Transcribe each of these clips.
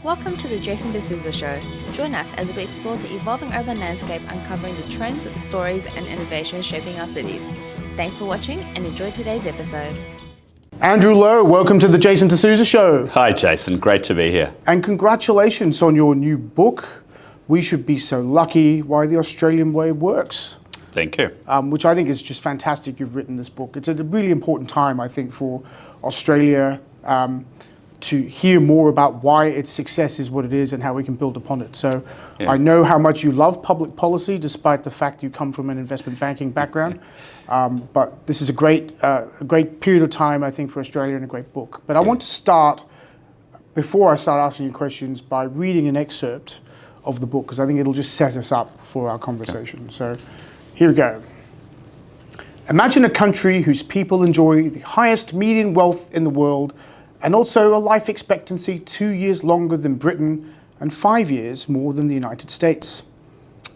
Welcome to the Jason de Sousa Show. Join us as we explore the evolving urban landscape, uncovering the trends, stories, and innovations shaping our cities. Thanks for watching and enjoy today's episode. Andrew Lowe, welcome to the Jason de Sousa Show. Hi Jason, great to be here. And congratulations on your new book, We Should Be So Lucky, Why the Australian Way Works. Thank you. Which I think is just fantastic you've written this book. It's a really important time, I think, for Australia to hear more about why its success is what it is and how we can build upon it. So I know how much you love public policy, despite the fact you come from an investment banking background. But this is a great period of time, I think, for Australia, and a great book. But I want to start, before I start asking you questions, by reading an excerpt of the book, because I think it'll just set us up for our conversation. So here we go. Imagine a country whose people enjoy the highest median wealth in the world and also a life expectancy 2 years longer than Britain and 5 years more than the United States.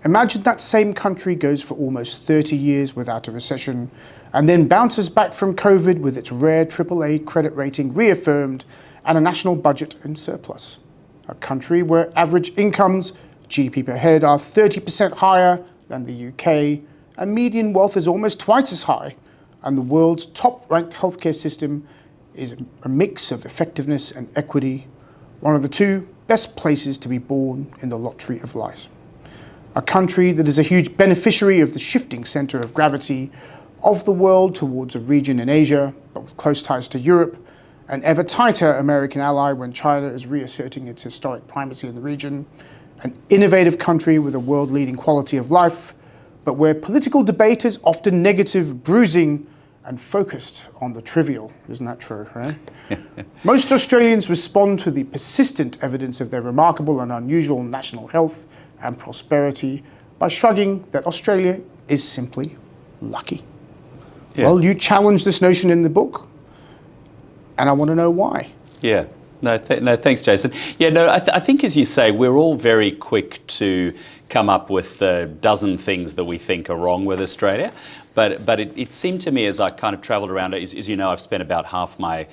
Imagine that same country goes for almost 30 years without a recession and then bounces back from COVID with its rare AAA credit rating reaffirmed and a national budget in surplus. A country where average incomes, GDP per head, are 30% higher than the UK, and median wealth is almost twice as high, and the world's top-ranked healthcare system is a mix of effectiveness and equity, one of the two best places to be born in the lottery of life. A country that is a huge beneficiary of the shifting center of gravity of the world towards a region in Asia, but with close ties to Europe, an ever tighter American ally when China is reasserting its historic primacy in the region, an innovative country with a world-leading quality of life, but where political debate is often negative, bruising, and focused on the trivial. Isn't that true, right? Most Australians respond to the persistent evidence of their remarkable and unusual national health and prosperity by shrugging that Australia is simply lucky. Yeah. Well, you challenge this notion in the book, and I want to know why. Yeah. No, thanks, Jason. Yeah, no, I think, as you say, we're all very quick to come up with a dozen things that we think are wrong with Australia. But it seemed to me, as I kind of travelled around, as you know, I've spent about half my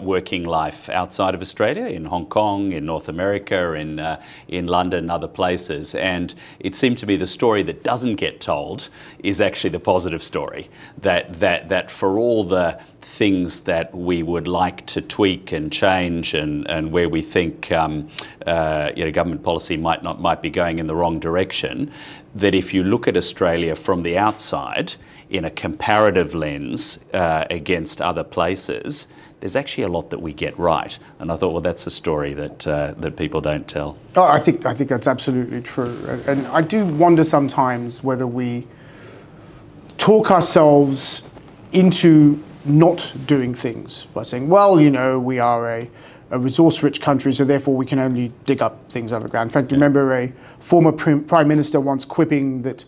working life outside of Australia, in Hong Kong, in North America, in London and other places. And it seemed to me the story that doesn't get told is actually the positive story. That for all the things that we would like to tweak and change, and where we think government policy might be going in the wrong direction, that if you look at Australia from the outside in a comparative lens against other places, there's actually a lot that we get right. And I thought, well, that's a story that people don't tell. Oh, I think that's absolutely true. And I do wonder sometimes whether we talk ourselves into not doing things by saying, well, you know, we are a resource-rich country, so therefore we can only dig up things out of the ground. In fact, remember a former prime minister once quipping that,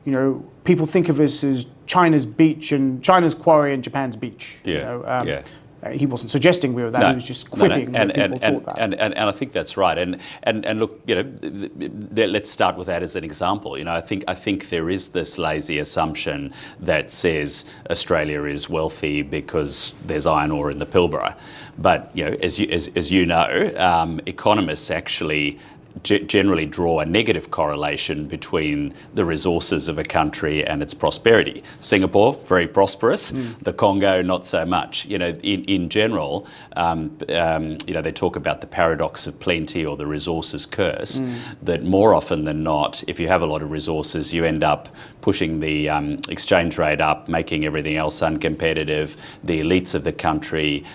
you know, people think of us as China's beach and China's quarry and Japan's beach. Yeah. He wasn't suggesting we were that. He was just quipping that people thought that. And I think that's right. And look, you know, let's start with that as an example. You know, I think there is this lazy assumption that says Australia is wealthy because there's iron ore in the Pilbara. But you know, as you know, economists actually generally draw a negative correlation between the resources of a country and its prosperity. Singapore, very prosperous. The Congo, not so much. You know, in general, you know, they talk about the paradox of plenty or the resources curse, that more often than not, if you have a lot of resources, you end up pushing the exchange rate up, making everything else uncompetitive. The elites of the country,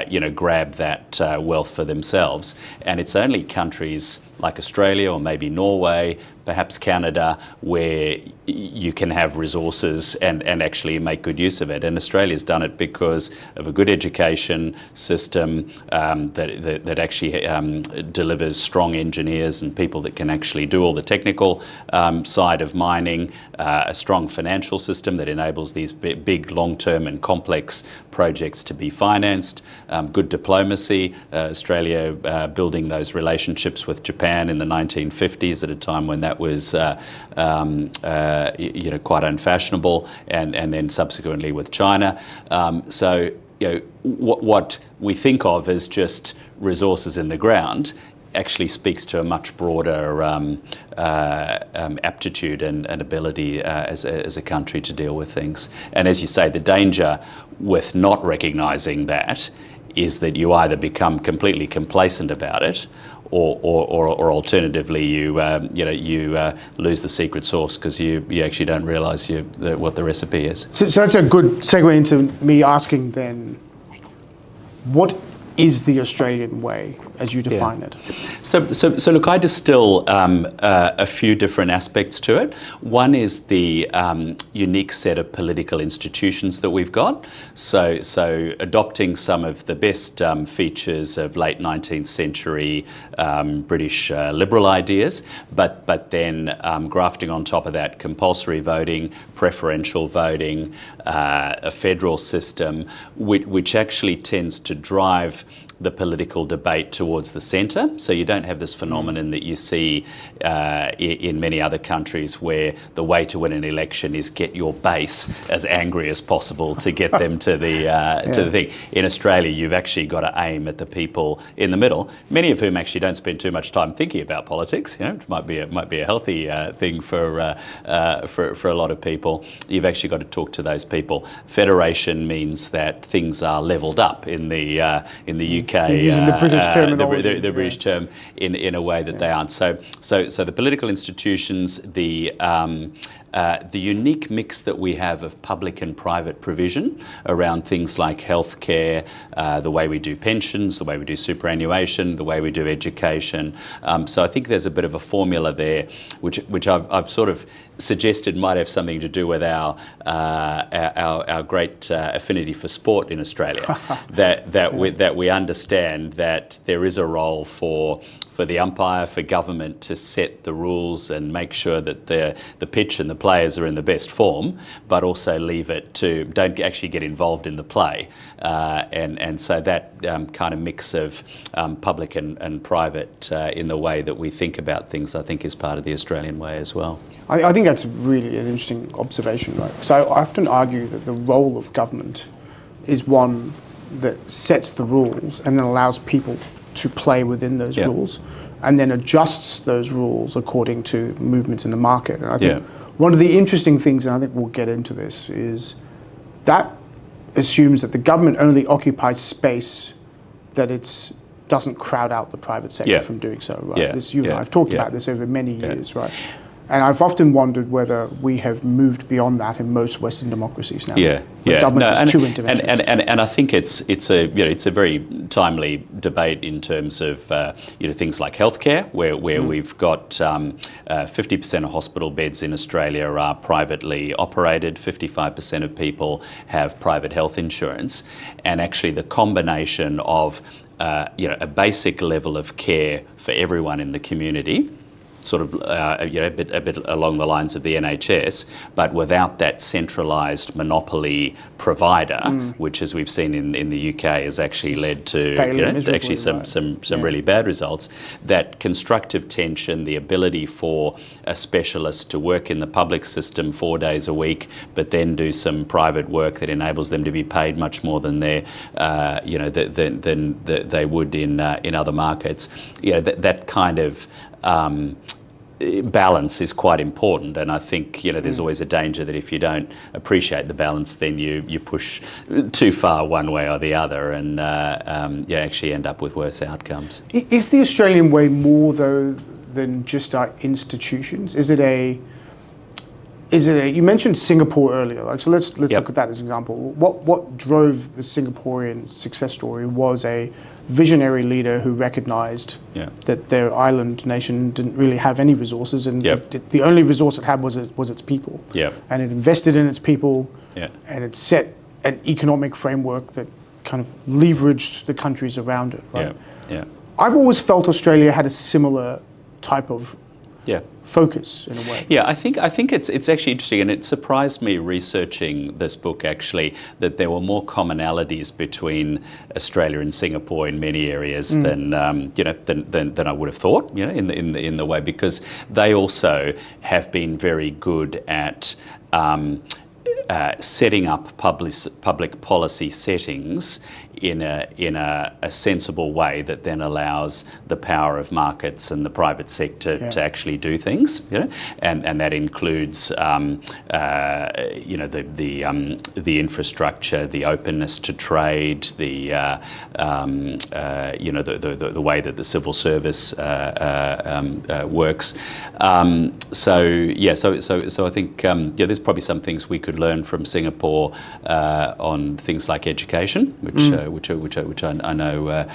you know, grab that wealth for themselves. And it's only countries like Australia or maybe Norway, perhaps Canada, where you can have resources and actually make good use of it. And Australia's done it because of a good education system that actually delivers strong engineers and people that can actually do all the technical side of mining, a strong financial system that enables these big long-term and complex projects to be financed, good diplomacy, Australia building those relationships with Japan in the 1950s at a time when that was you know, quite unfashionable, and then subsequently with China. So you know, what we think of as just resources in the ground actually speaks to a much broader aptitude and ability as a country to deal with things. And as you say, the danger with not recognising that is that you either become completely complacent about it, or alternatively you lose the secret sauce because you actually don't realise what the recipe is. So that's a good segue into me asking then, what is the Australian way as you define it? So look, I distill a few different aspects to it. One is the unique set of political institutions that we've got. So adopting some of the best features of late 19th century British liberal ideas, but then grafting on top of that compulsory voting, preferential voting, a federal system, which actually tends to drive the political debate towards the centre. So you don't have this phenomenon that you see in many other countries where the way to win an election is get your base as angry as possible to get them to the thing. In Australia, you've actually got to aim at the people in the middle, many of whom actually don't spend too much time thinking about politics. It might be a healthy thing for a lot of people. You've actually got to talk to those people. Federation means that things are levelled up in the UK. Using the British terminology. The British term in a way that they aren't. So the political institutions, the unique mix that we have of public and private provision around things like healthcare, the way we do pensions, the way we do superannuation, the way we do education. So I think there's a bit of a formula there, which I've sort of suggested might have something to do with our great affinity for sport in Australia. that we understand that there is a role for the umpire, for government to set the rules and make sure that the pitch and the players are in the best form, but also leave it to, don't actually get involved in the play. And so that kind of mix of public and private in the way that we think about things, I think is part of the Australian way as well. I think that's really an interesting observation, right? So I often argue that the role of government is one that sets the rules and then allows people to play within those rules, and then adjusts those rules according to movements in the market. And I think one of the interesting things, and I think we'll get into this, is that assumes that the government only occupies space that it doesn't crowd out the private sector from doing so. Right? I've talked about this over many years, right? And I've often wondered whether we have moved beyond that in most Western democracies now. Government is too interventionist. And I think it's a very timely debate in terms of things like healthcare, where we've got 50% of hospital beds in Australia are privately operated, 55% of people have private health insurance, and actually the combination of a basic level of care for everyone in the community, sort of a bit along the lines of the NHS, but without that centralised monopoly provider, which, as we've seen in the UK, has actually led to actually some really bad results. That constructive tension, the ability for a specialist to work in the public system 4 days a week, but then do some private work that enables them to be paid much more than they would in other markets. That kind of balance is quite important, and I think there's always a danger that if you don't appreciate the balance, then you push too far one way or the other, and you actually end up with worse outcomes. Is the Australian way more though than just our institutions? Is it a? You mentioned Singapore earlier, so let's look at that as an example. What drove the Singaporean success story was a visionary leader who recognised that their island nation didn't really have any resources, and the only resource it had was its people. And it invested in its people, and it set an economic framework that kind of leveraged the countries around it. Right? I've always felt Australia had a similar type of focus in a way. I think it's actually interesting, and it surprised me researching this book actually that there were more commonalities between Australia and Singapore in many areas than I would have thought. In the way, because they also have been very good at setting up public policy settings in a sensible way that then allows the power of markets and the private sector to actually do things, and that includes the infrastructure, the openness to trade, the way that the civil service works. So I think there's probably some things we could learn from Singapore on things like education, which I know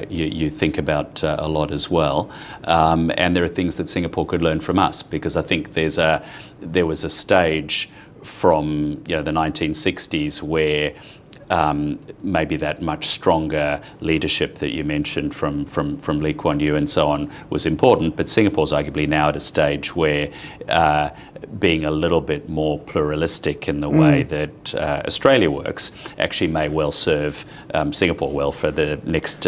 you think about a lot as well. And there are things that Singapore could learn from us, because I think there was a stage from the 1960s where maybe that much stronger leadership that you mentioned from Lee Kuan Yew and so on was important, but Singapore's arguably now at a stage where being a little bit more pluralistic in the way that Australia works actually may well serve Singapore well for the next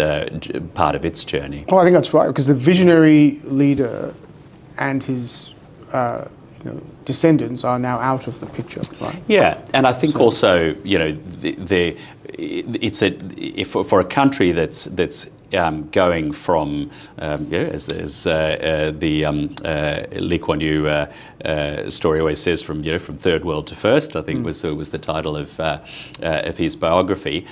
part of its journey. Well, I think that's right, because the visionary leader and his descendants are now out of the picture, right? Yeah, and I think also, for a country that's going from, as the Lee Kuan Yew story always says, from third world to first, I think was the title of his biography.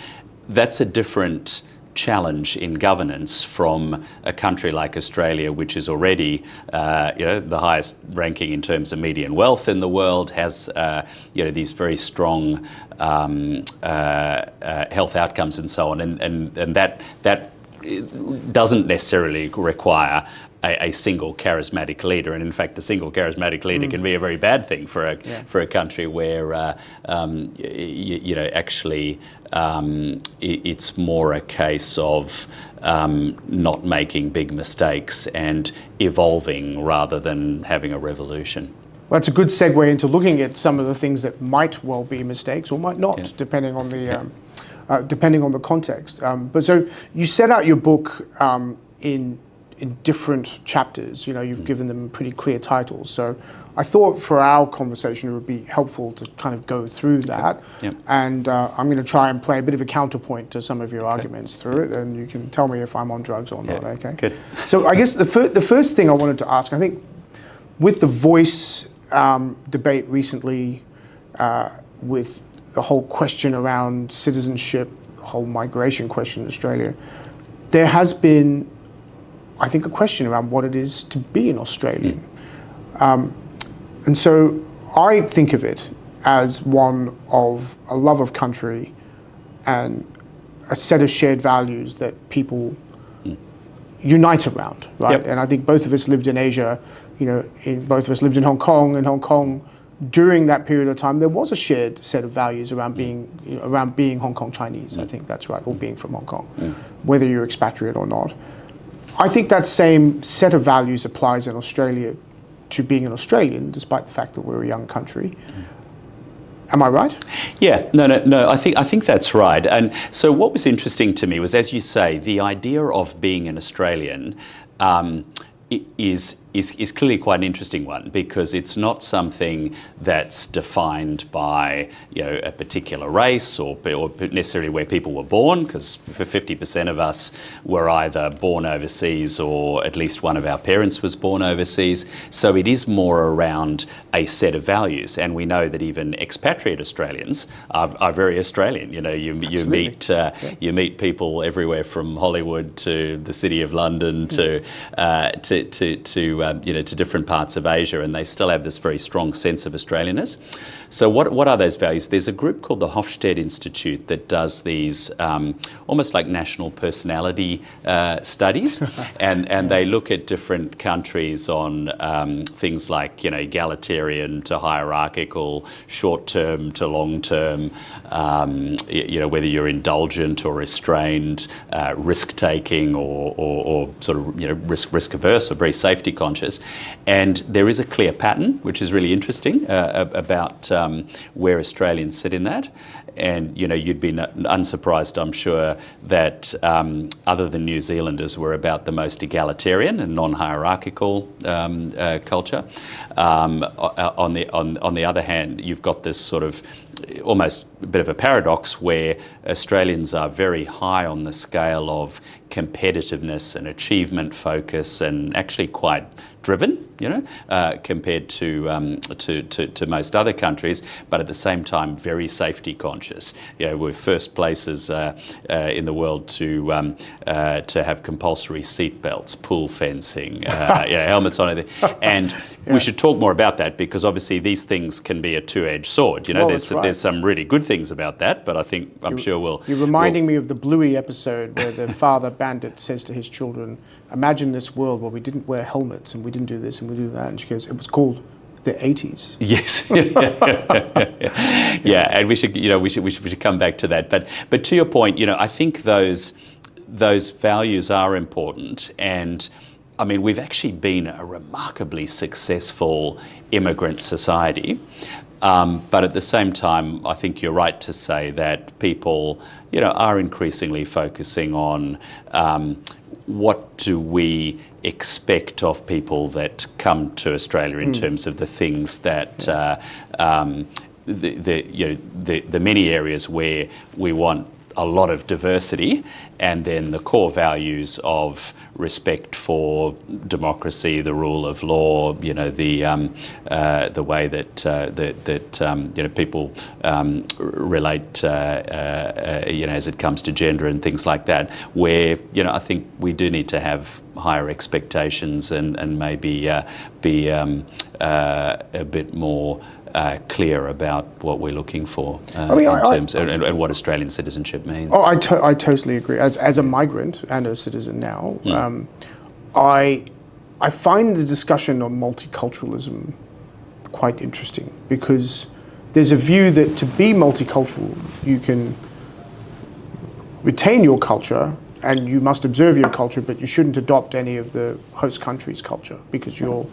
That's a different challenge in governance from a country like Australia, which is already the highest ranking in terms of median wealth in the world, has these very strong health outcomes and so on, and that doesn't necessarily require a single charismatic leader, and in fact a single charismatic leader can be a very bad thing for a country where actually it's more a case of not making big mistakes and evolving rather than having a revolution. Well, that's a good segue into looking at some of the things that might well be mistakes or might not, depending on the context. But so you set out your book in different chapters. You've given them pretty clear titles. So I thought for our conversation it would be helpful to kind of go through that. Yep. And I'm going to try and play a bit of a counterpoint to some of your arguments through it, and you can tell me if I'm on drugs or not. Okay. Good. So I guess the first thing I wanted to ask, I think, with the voice debate recently, with the whole question around citizenship, the whole migration question in Australia, there has been, I think, a question around what it is to be an Australian. And so I think of it as one of a love of country and a set of shared values that people unite around, right? Yep. And I think both of us lived in Asia, both of us lived in Hong Kong, and Hong Kong, during that period of time, there was a shared set of values around being Hong Kong Chinese. I think that's right, or being from Hong Kong, whether you're expatriate or not. I think that same set of values applies in Australia to being an Australian, despite the fact that we're a young country. Am I right? Yeah, no. I think that's right. And so what was interesting to me was, as you say, the idea of being an Australian is clearly quite an interesting one, because it's not something that's defined by a particular race or necessarily where people were born, because for 50% of us were either born overseas or at least one of our parents was born overseas. So it is more around a set of values, and we know that even expatriate Australians are very Australian. You meet people everywhere from Hollywood to the City of London to different parts of Asia, and they still have this very strong sense of Australianness. So what are those values? There's a group called the Hofstede Institute that does these almost like national personality studies, and they look at different countries on things like egalitarian to hierarchical, short-term to long-term, whether you're indulgent or restrained, risk-taking or sort of risk-averse or very safety conscious. And there is a clear pattern, which is really interesting, about where Australians sit in that. and you'd be unsurprised, I'm sure, that other than New Zealanders were about the most egalitarian and non-hierarchical culture. On the other hand, you've got this sort of almost a bit of a paradox where Australians are very high on the scale of competitiveness and achievement focus, and actually quite driven, compared to most other countries, but at the same time very safety conscious. We're first places in the world to have compulsory seat belts, pool fencing, helmets on, and we should talk more about that, because obviously these things can be a two-edged sword. There's some really good things about that, but I'm sure You're reminding me of the Bluey episode where the father bandit says to his children, "Imagine this world where we didn't wear helmets and we didn't do this and we do that." And she goes, "It was called the 80s." Yes. Yeah, and we should come back to that. But to your point, I think those values are important, and I mean, we've actually been a remarkably successful immigrant society. But at the same time, I think you're right to say that people, are increasingly focusing on what do we expect of people that come to Australia in terms of the things that the many areas where we want a lot of diversity, and then the core values of respect for democracy, the rule of law, the way that people relate, as it comes to gender and things like that. Where I think we do need to have higher expectations and maybe be a bit more clear about what we're looking for and what Australian citizenship means. Oh, I totally agree. As a migrant and a citizen now, I find the discussion on multiculturalism quite interesting, because there's a view that to be multicultural, you can retain your culture and you must observe your culture, but you shouldn't adopt any of the host country's culture because you're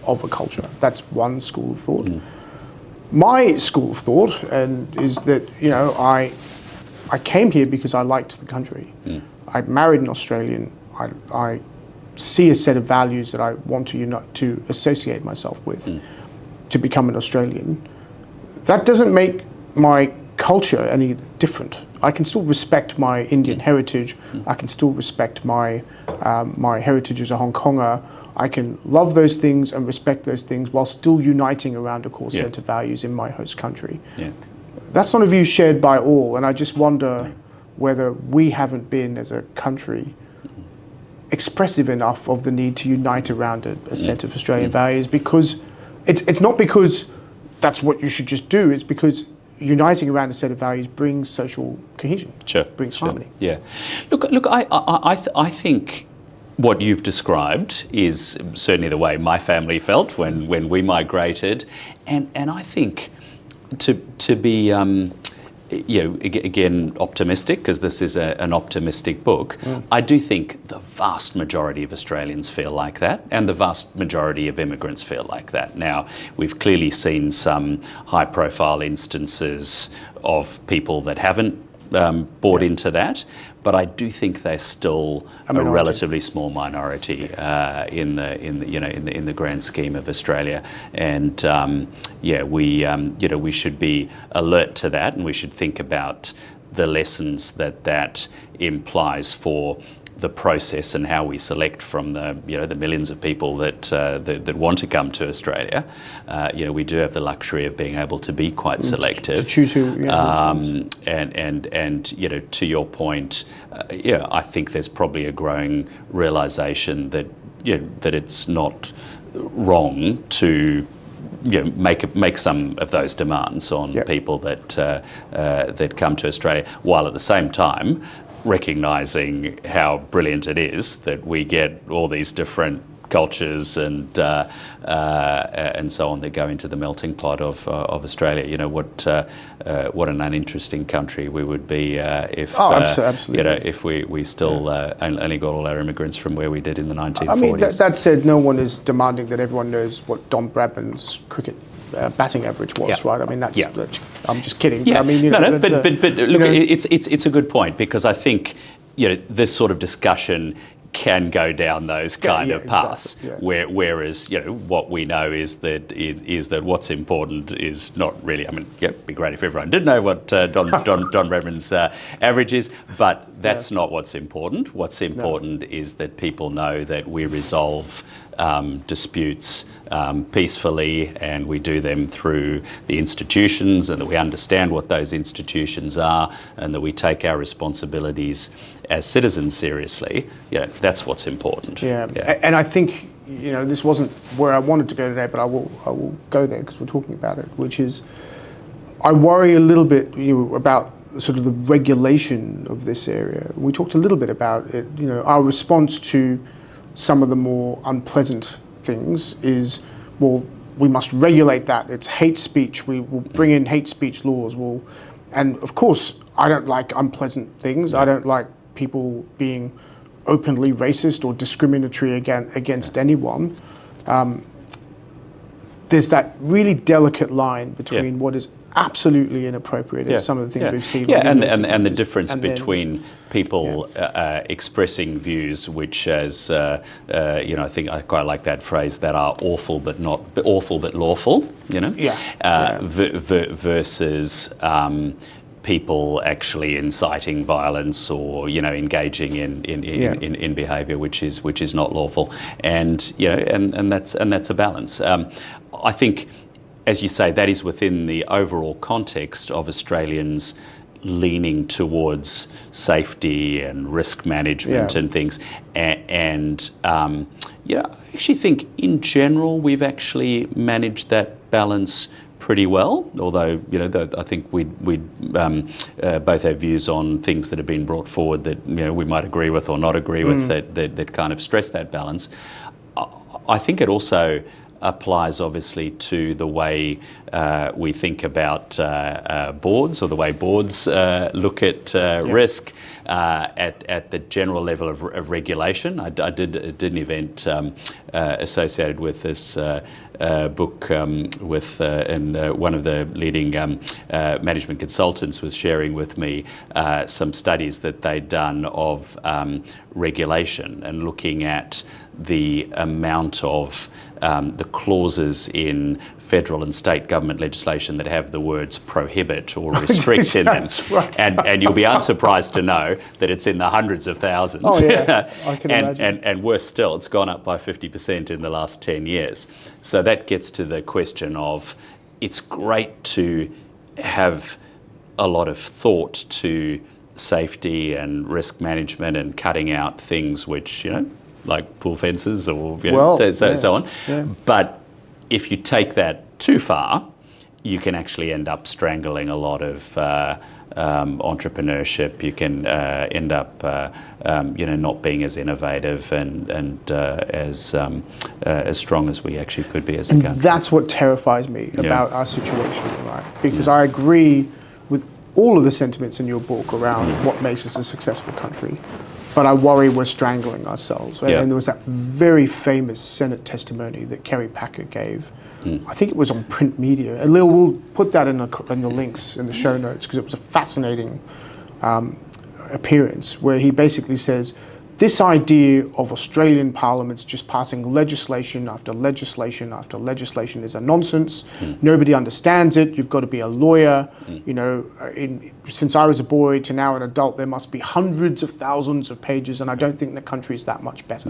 of a culture. That's one school of thought. My school of thought is that I came here because I liked the country. I married an Australian. I see a set of values that I want to associate myself with, to become an Australian. That doesn't make my culture any different. I can still respect my Indian heritage. I can still respect my heritage as a Hong Konger. I can love those things and respect those things while still uniting around a core set of values in my host country. That's not a view shared by all, and I just wonder whether we haven't been, as a country, expressive enough of the need to unite around a set of Australian values, because it's not because that's what you should just do, it's because uniting around a set of values brings social cohesion, brings harmony. Yeah. Look, I think what you've described is certainly the way my family felt when we migrated, and I think to be again optimistic, because this is an optimistic book. I do think the vast majority of Australians feel like that, and the vast majority of immigrants feel like that. Now, we've clearly seen some high-profile instances of people that haven't bought into that, but I do think they're still a relatively small minority in the grand scheme of Australia. And we should be alert to that, and we should think about the lessons that implies for the process and how we select from the millions of people that want to come to Australia. We do have the luxury of being able to be quite selective. To choose who, and to your point, I think there's probably a growing realization that that it's not wrong to make some of those demands on people that come to Australia, while at the same time recognising how brilliant it is that we get all these different cultures and so on that go into the melting pot of Australia. What an uninteresting country we would be if if we still only got all our immigrants from where we did in the 1940s. I mean, that said, no one is demanding that everyone knows what Don Bradman's cricket batting average was, Yeah. right? I mean, that's, Yeah. I'm just kidding. Yeah, But I mean, you know, no, that's, but look, you know, it's a good point, because I think, you know, this sort of discussion can go down those kind of paths, exactly, yeah. whereas, you know, what we know is that what's important is not really. I mean, yeah, it'd be great if everyone did know what Don Redmond's average is, but that's not what's important. What's important is that people know that we resolve disputes peacefully, and we do them through the institutions, and that we understand what those institutions are, and that we take our responsibilities as citizens seriously. You know, that's what's important. Yeah. And I think, you know, this wasn't where I wanted to go today, but I will go there because we're talking about it, which is, I worry a little bit, you know, about sort of the regulation of this area. We talked a little bit about it. You know, our response to some of the more unpleasant things is, well, we must regulate that. It's hate speech. We will bring in hate speech laws. And of course, I don't like unpleasant things. I don't like people being openly racist or discriminatory against anyone. There's that really delicate line between what is absolutely inappropriate and some of the things we've seen. And the difference between people expressing views which, as you know, I think I quite like that phrase, that are awful but lawful. You know, versus people actually inciting violence, or, you know, engaging in behaviour which is not lawful, and, you know, and that's a balance. I think, as you say, that is within the overall context of Australians leaning towards safety and risk management and things, and yeah, I actually think in general we've actually managed that balance pretty well, although, you know, I think we both have views on things that have been brought forward that, you know, we might agree with or not agree with, that kind of stress that balance. I think it also applies obviously to the way we think about boards, or the way boards look at risk at the general level of regulation. I did an event associated with this book and one of the leading management consultants was sharing with me some studies that they'd done of regulation, and looking at the amount of the clauses in federal and state government legislation that have the words prohibit or restrict in them. Right. And you'll be unsurprised to know that it's in the hundreds of thousands. Oh, yeah. I can imagine. And worse still, it's gone up by 50% in the last 10 years. So that gets to the question of, it's great to have a lot of thought to safety and risk management and cutting out things which, you know, like pool fences or, you know, so on. Yeah. But if you take that too far, you can actually end up strangling a lot of entrepreneurship. You can end up, you know, not being as innovative and as strong as we actually could be as a country. And that's what terrifies me about our situation, right? Because I agree with all of the sentiments in your book around what makes us a successful country. But I worry we're strangling ourselves. Right? And there was that very famous Senate testimony that Kerry Packer gave. I think it was on print media. And Lil, we'll put that in the links in the show notes, because it was a fascinating appearance where he basically says, this idea of Australian parliaments just passing legislation after legislation after legislation is a nonsense. Nobody understands it. You've got to be a lawyer. You know, since I was a boy to now an adult, there must be hundreds of thousands of pages, and I don't think the country is that much better.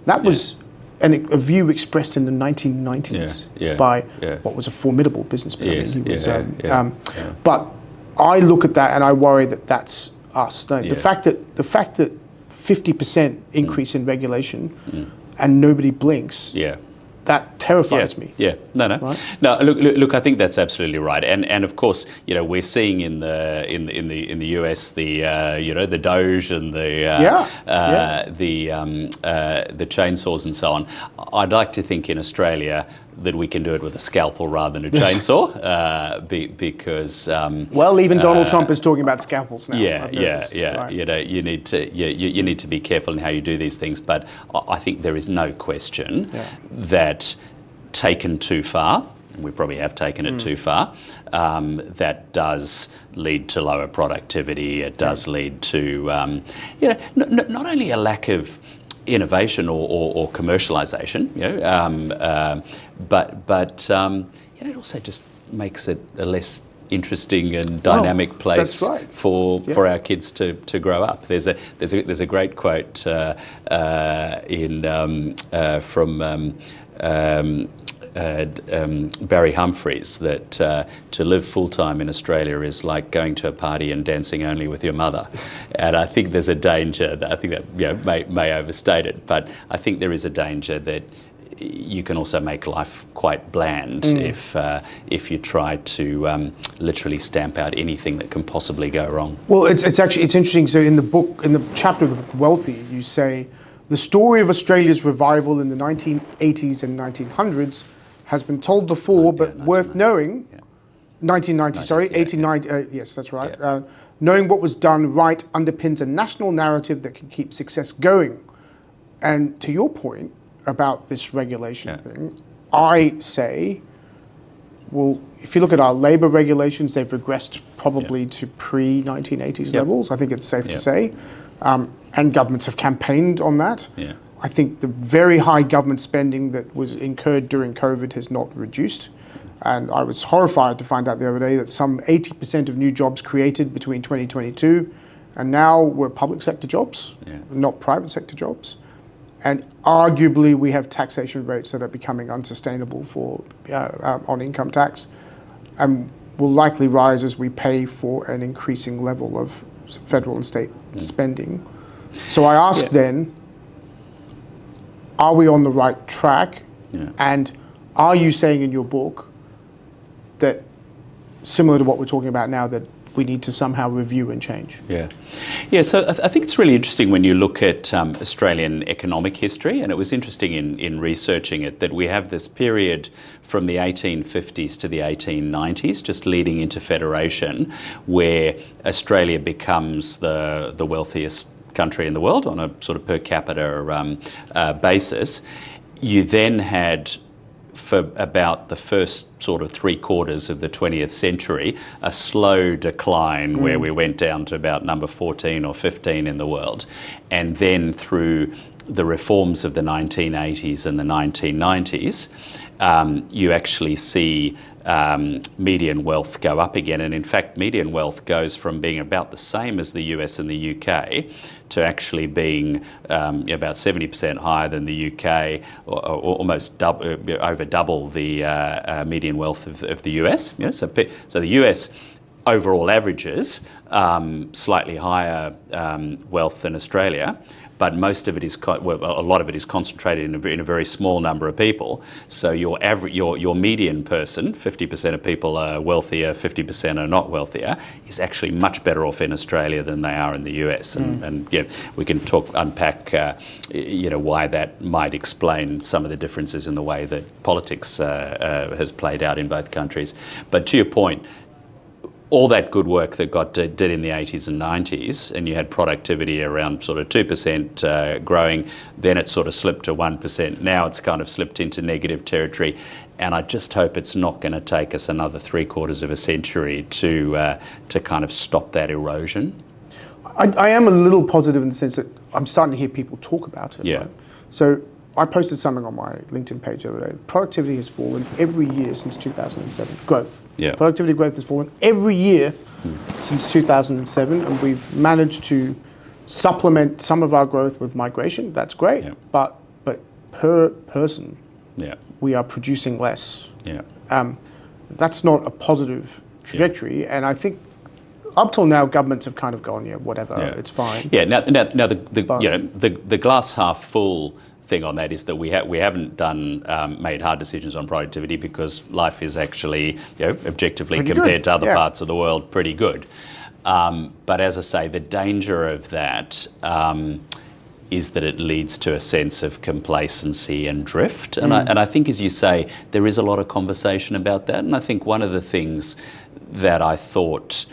That was a view expressed in the 1990s by what was a formidable businessman. He was, but I look at that and I worry that that's us. No, the fact that 50% increase in regulation and nobody blinks, that terrifies me. No. Right? No, look. I think that's absolutely right. And of course, you know, we're seeing in the US the you know, the Doge and the chainsaws and so on. I'd like to think in Australia that we can do it with a scalpel rather than a chainsaw, because well, even Donald Trump is talking about scalpels now. Right? You know, you need to be careful in how you do these things. But I think there is no question that taken too far, we probably have taken it too far, that does lead to lower productivity. It does lead to, not only a lack of innovation or commercialisation, but it also just makes it a less interesting and dynamic place for our kids to grow up. There's a great quote from Barry Humphries that to live full-time in Australia is like going to a party and dancing only with your mother. And I think there's a danger that, I think that may overstate it, but I think there is a danger that you can also make life quite bland if you try to literally stamp out anything that can possibly go wrong. Well, it's interesting. So in the chapter of the book Wealthy, you say the story of Australia's revival in the 1980s and 1900s has been told before, but worth knowing. 1990, sorry, 1890. Yes, that's right. Yeah. Knowing what was done right underpins a national narrative that can keep success going. And to your point about this regulation thing, I say, well, if you look at our labour regulations, they've regressed probably to pre-1980s levels. I think it's safe to say. And governments have campaigned on that. Yeah. I think the very high government spending that was incurred during COVID has not reduced. And I was horrified to find out the other day that some 80% of new jobs created between 2022 and now were public sector jobs, not private sector jobs. And arguably, we have taxation rates that are becoming unsustainable on income tax, and will likely rise as we pay for an increasing level of federal and state spending. So I ask then, are we on the right track? And are you saying in your book that, similar to what we're talking about now, that we need to somehow review and change? So I think it's really interesting when you look at Australian economic history, and it was interesting in researching it that we have this period from the 1850s to the 1890s, just leading into federation, where Australia becomes the wealthiest country in the world on a sort of per capita basis. You then had, for about the first sort of 3/4 of the 20th century, a slow decline where we went down to about number 14 or 15 in the world. And then through the reforms of the 1980s and the 1990s, you actually see median wealth go up again. And in fact, median wealth goes from being about the same as the US and the UK to actually being about 70% higher than the UK, or almost over double the median wealth of the US. So the US overall averages slightly higher wealth than Australia, but most of it is, a lot of it is concentrated in a very small number of people. So your median person, 50% of people are wealthier, 50% are not wealthier, is actually much better off in Australia than they are in the US. And we can unpack why that might explain some of the differences in the way that politics has played out in both countries. But to your point, all that good work that did in the 80s and 90s, and you had productivity around sort of 2% growing, then it sort of slipped to 1%. Now it's kind of slipped into negative territory, and I just hope it's not going to take us another 3/4 of a century to kind of stop that erosion. I am a little positive in the sense that I'm starting to hear people talk about it. Right? So I posted something on my LinkedIn page the other day. Productivity has fallen every year since 2007. Productivity growth has fallen every year since 2007, and we've managed to supplement some of our growth with migration. That's great, but per person, we are producing less. That's not a positive trajectory, and I think up till now, governments have kind of gone, whatever, it's fine. Now the glass half full thing on that is that we haven't made hard decisions on productivity because life is actually, objectively pretty compared good. to other parts of the world, pretty good. But as I say, the danger of that is that it leads to a sense of complacency and drift. And I think, as you say, there is a lot of conversation about that. And I think one of the things that I thought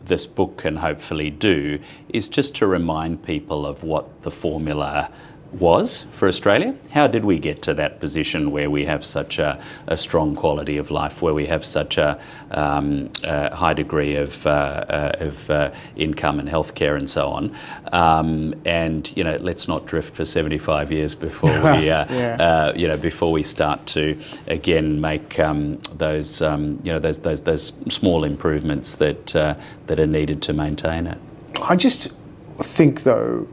this book can hopefully do is just to remind people of what the formula was for Australia? How did we get to that position where we have such a strong quality of life, where we have such a high degree of income and healthcare and so on? And let's not drift for 75 years before we before we start to again make those small improvements that are needed to maintain it. I just think, though,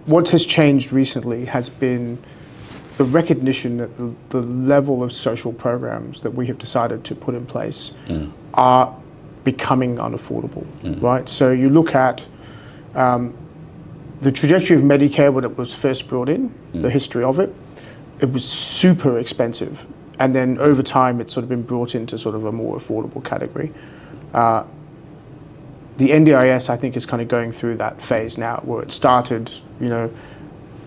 what has changed recently has been the recognition that the level of social programs that we have decided to put in place are becoming unaffordable, right? So you look at the trajectory of Medicare when it was first brought in, the history of it, it was super expensive. And then over time, it's sort of been brought into sort of a more affordable category. The NDIS, I think, is kind of going through that phase now where it started,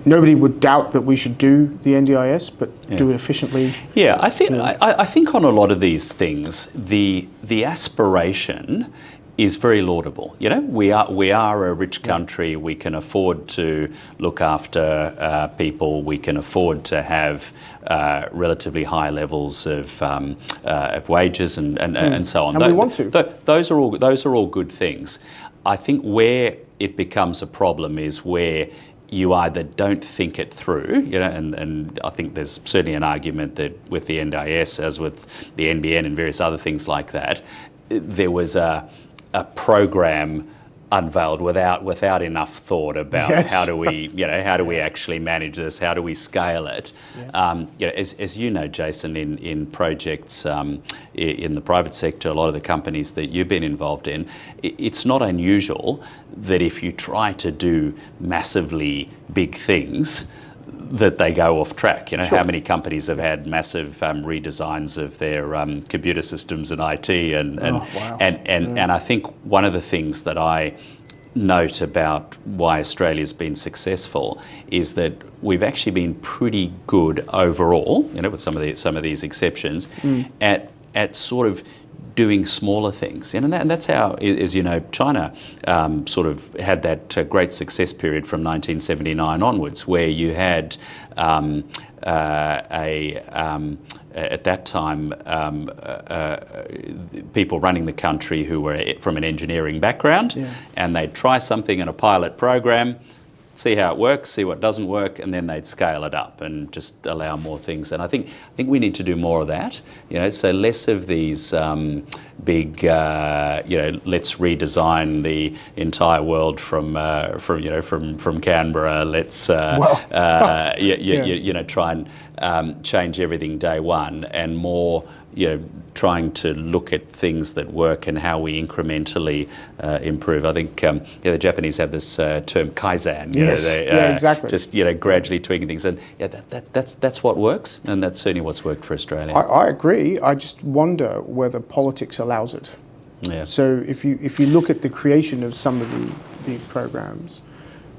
nobody would doubt that we should do the NDIS, but do it efficiently. Yeah, I think on a lot of these things, the aspiration is very laudable. We are a rich country. We can afford to look after people. We can afford to have relatively high levels of wages and so on. And we want to. Those are all good things. I think where it becomes a problem is where you either don't think it through, and I think there's certainly an argument that with the NDIS, as with the NBN and various other things like that, there was a program unveiled without enough thought about how do we actually manage this, how do we scale it. As you know, Jason, in projects in the private sector, a lot of the companies that you've been involved in, it's not unusual that if you try to do massively big things, that they go off track. How many companies have had massive redesigns of their computer systems and IT and I think one of the things that I note about why Australia's been successful is that we've actually been pretty good overall, with some of these exceptions, at sort of doing smaller things. And that's how, as you know, China sort of had that great success period from 1979 onwards, where you had at that time people running the country who were from an engineering background, and they'd try something in a pilot program, see how it works, see what doesn't work, and then they'd scale it up and just allow more things. And I think we need to do more of that. So less of these big, let's redesign the entire world from Canberra. Let's try and change everything day one, and more trying to look at things that work and how we incrementally improve. I think the Japanese have this term kaizen. Exactly. Just gradually tweaking things, and that's what works, and that's certainly what's worked for Australia. I agree. I just wonder whether politics allows it. Yeah. So if you look at the creation of some of the programs,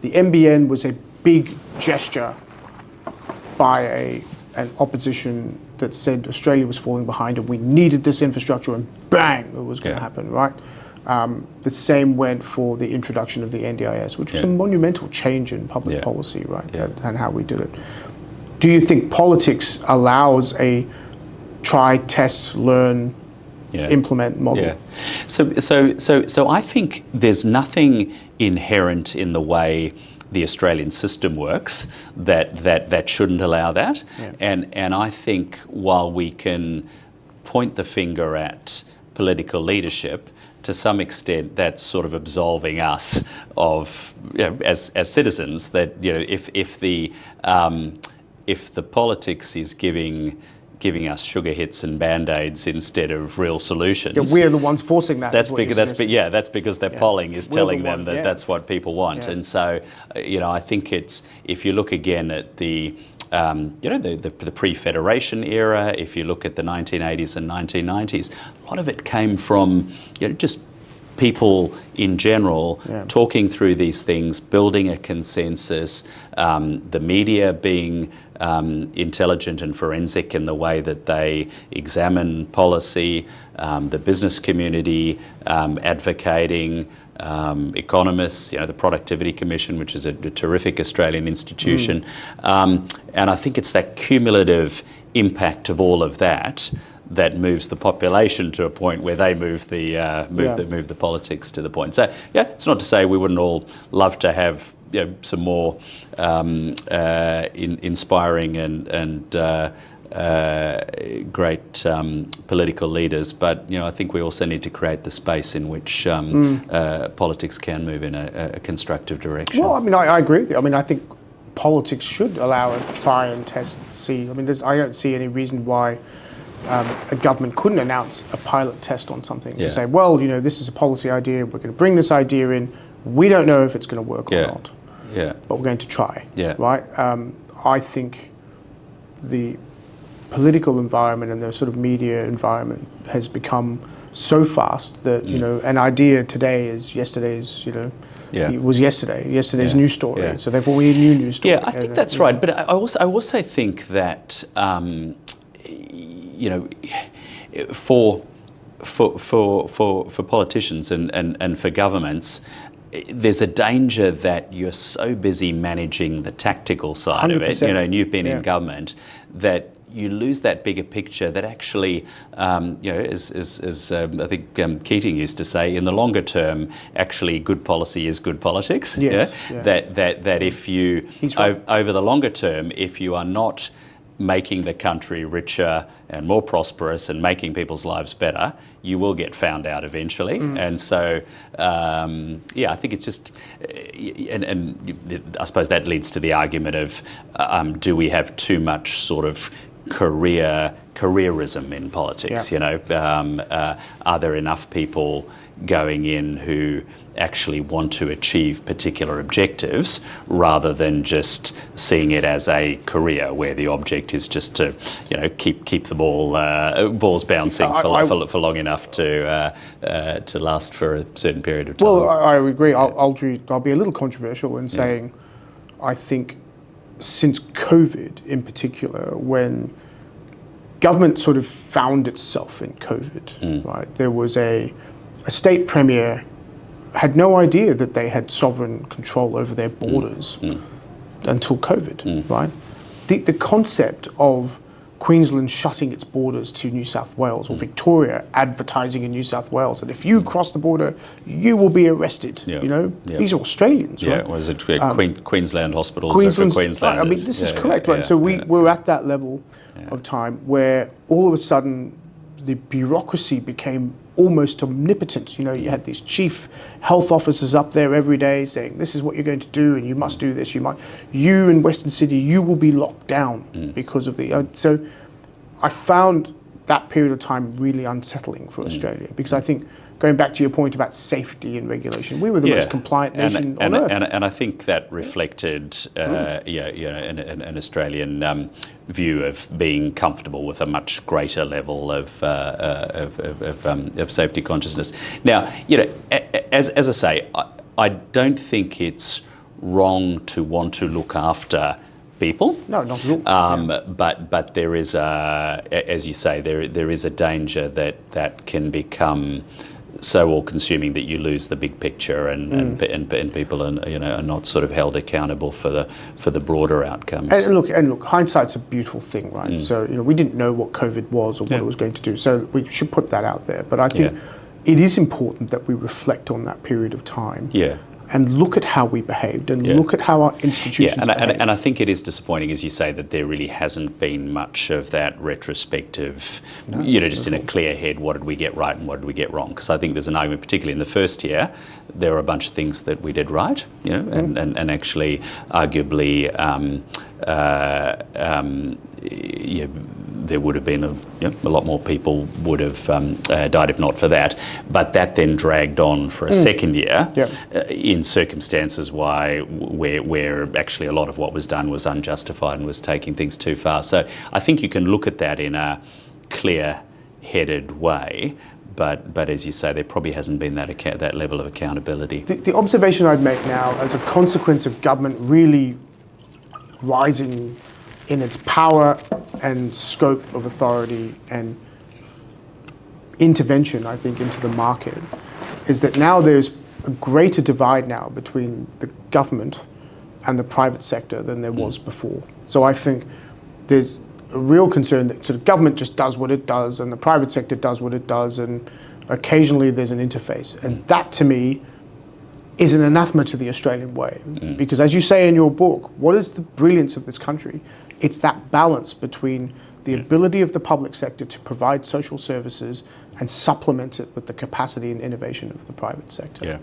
the NBN was a big gesture by an opposition that said Australia was falling behind and we needed this infrastructure, and bang, it was going to happen, right? The same went for the introduction of the NDIS, which was a monumental change in public policy, right? And how we did it. Do you think politics allows a try, test, learn, implement model? Yeah. So I think there's nothing inherent in the way the Australian system works that shouldn't allow that. And I think while we can point the finger at political leadership, to some extent that's sort of absolving us of, as citizens, that if the politics is giving us sugar hits and band-aids instead of real solutions. We're the ones forcing that. That's because their polling is telling them that that's what people want. And so, I think it's, if you look again at the pre-Federation era, if you look at the 1980s and 1990s, a lot of it came from just people in general talking through these things, building a consensus, the media being intelligent and forensic in the way that they examine policy, the business community advocating, economists, the Productivity Commission, which is a terrific Australian institution. And I think it's that cumulative impact of all of that moves the population to a point where they move the politics to the point. So it's not to say we wouldn't all love to have some more inspiring and great political leaders, but I think we also need to create the space in which politics can move in a constructive direction. Well, I agree with you. I think politics should allow a try and test, see. I don't see any reason why a government couldn't announce a pilot test on something to say, well, this is a policy idea, we're going to bring this idea in, we don't know if it's going to work or not, but we're going to try, right? I think the political environment and the sort of media environment has become so fast that, an idea today is yesterday's, it was yesterday's news story. So therefore we need a new news story. Yeah, I think that's right. But I also think that, for politicians and for governments, there's a danger that you're so busy managing the tactical side 100%. Of it, and you've been in government, that you lose that bigger picture that actually, as I think Keating used to say, in the longer term, actually good policy is good politics. Yes, That if you, right. over the longer term, if you are not making the country richer and more prosperous and making people's lives better, you will get found out eventually. And so, I think it's just, and I suppose that leads to the argument of, do we have too much sort of careerism in politics? Are there enough people going in who actually want to achieve particular objectives rather than just seeing it as a career where the object is just to keep the balls bouncing for long enough to last for a certain period of time? Well, I agree. I'll be a little controversial in saying I think since COVID in particular, when government sort of found itself in COVID, right? There was a state premier had no idea that they had sovereign control over their borders until COVID, right? The concept of Queensland shutting its borders to New South Wales, or Victoria advertising in New South Wales, and if you cross the border, you will be arrested. These are Australians, right? Was it Queensland hospitals Queensland's, for Queenslanders? this is correct, right? So we're at that level of time where all of a sudden the bureaucracy became almost omnipotent. You had these chief health officers up there every day saying, this is what you're going to do, and you must do this. You in Western Sydney, you will be locked down because of the. So I found that period of time really unsettling for Australia, because I think, going back to your point about safety and regulation, we were the most compliant nation on earth. And I think that reflected an Australian view of being comfortable with a much greater level of safety consciousness. Now, as I say, I don't think it's wrong to want to look after people. No, not at all. But there is as you say, there is a danger that can become so all-consuming that you lose the big picture, and people are not sort of held accountable for the broader outcomes. And look, hindsight's a beautiful thing, right? So we didn't know what COVID was or what it was going to do, so we should put that out there. But I think it is important that we reflect on that period of time. And look at how we behaved, and look at how our institutions behaved. And I think it is disappointing, as you say, that there really hasn't been much of that retrospective, just in a clear head, what did we get right and what did we get wrong? Because I think there's an argument, particularly in the first year, there were a bunch of things that we did right, and actually, arguably, there would have been a lot more people would have died if not for that. But that then dragged on for a second year in circumstances where actually a lot of what was done was unjustified and was taking things too far. So I think you can look at that in a clear-headed way. But as you say, there probably hasn't been that level of accountability. The observation I'd make now, as a consequence of government really rising in its power and scope of authority and intervention, I think, into the market, is that now there's a greater divide now between the government and the private sector than there was before. So I think there's a real concern that sort of government just does what it does and the private sector does what it does, and occasionally there's an interface. And that, to me, is an anathema to the Australian way. Because as you say in your book, what is the brilliance of this country? It's that balance between the ability of the public sector to provide social services and supplement it with the capacity and innovation of the private sector. Yeah.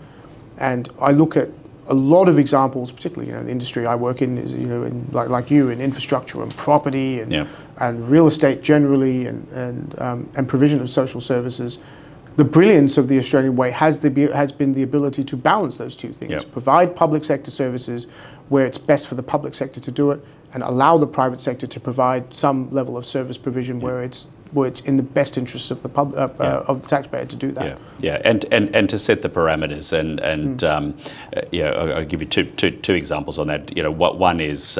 And I look at a lot of examples, particularly, the industry I work in is, like you, in infrastructure and property and real estate generally, and provision of social services. The brilliance of the Australian way has been the ability to balance those two things. Provide public sector services where it's best for the public sector to do it, and allow the private sector to provide some level of service provision where it's in the best interests of the of the taxpayer to do that. And to set the parameters, I'll give you two examples on that. One is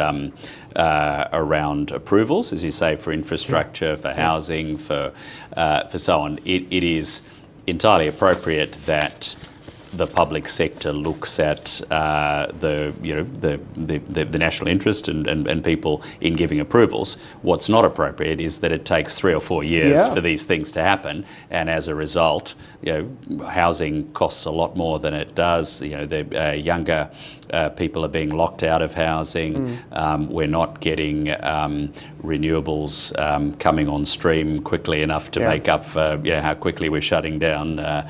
around approvals, as you say, for infrastructure, for housing, for so on. It is entirely appropriate that the public sector looks at the national interest and people in giving approvals. What's not appropriate is that it takes 3 or 4 years for these things to happen, and as a result, housing costs a lot more than it does. The younger people are being locked out of housing. We're not getting renewables coming on stream quickly enough to make up for how quickly we're shutting down a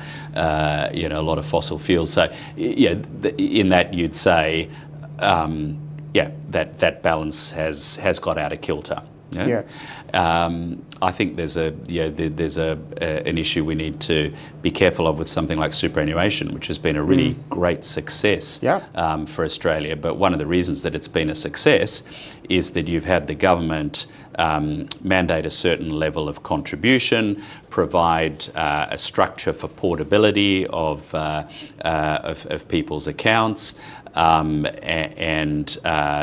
lot of fossil fuels. So in that you'd say that balance has got out of kilter. I think there's an issue we need to be careful of with something like superannuation, which has been a really great success for Australia. But one of the reasons that it's been a success is that you've had the government mandate a certain level of contribution, provide a structure for portability of people's accounts, and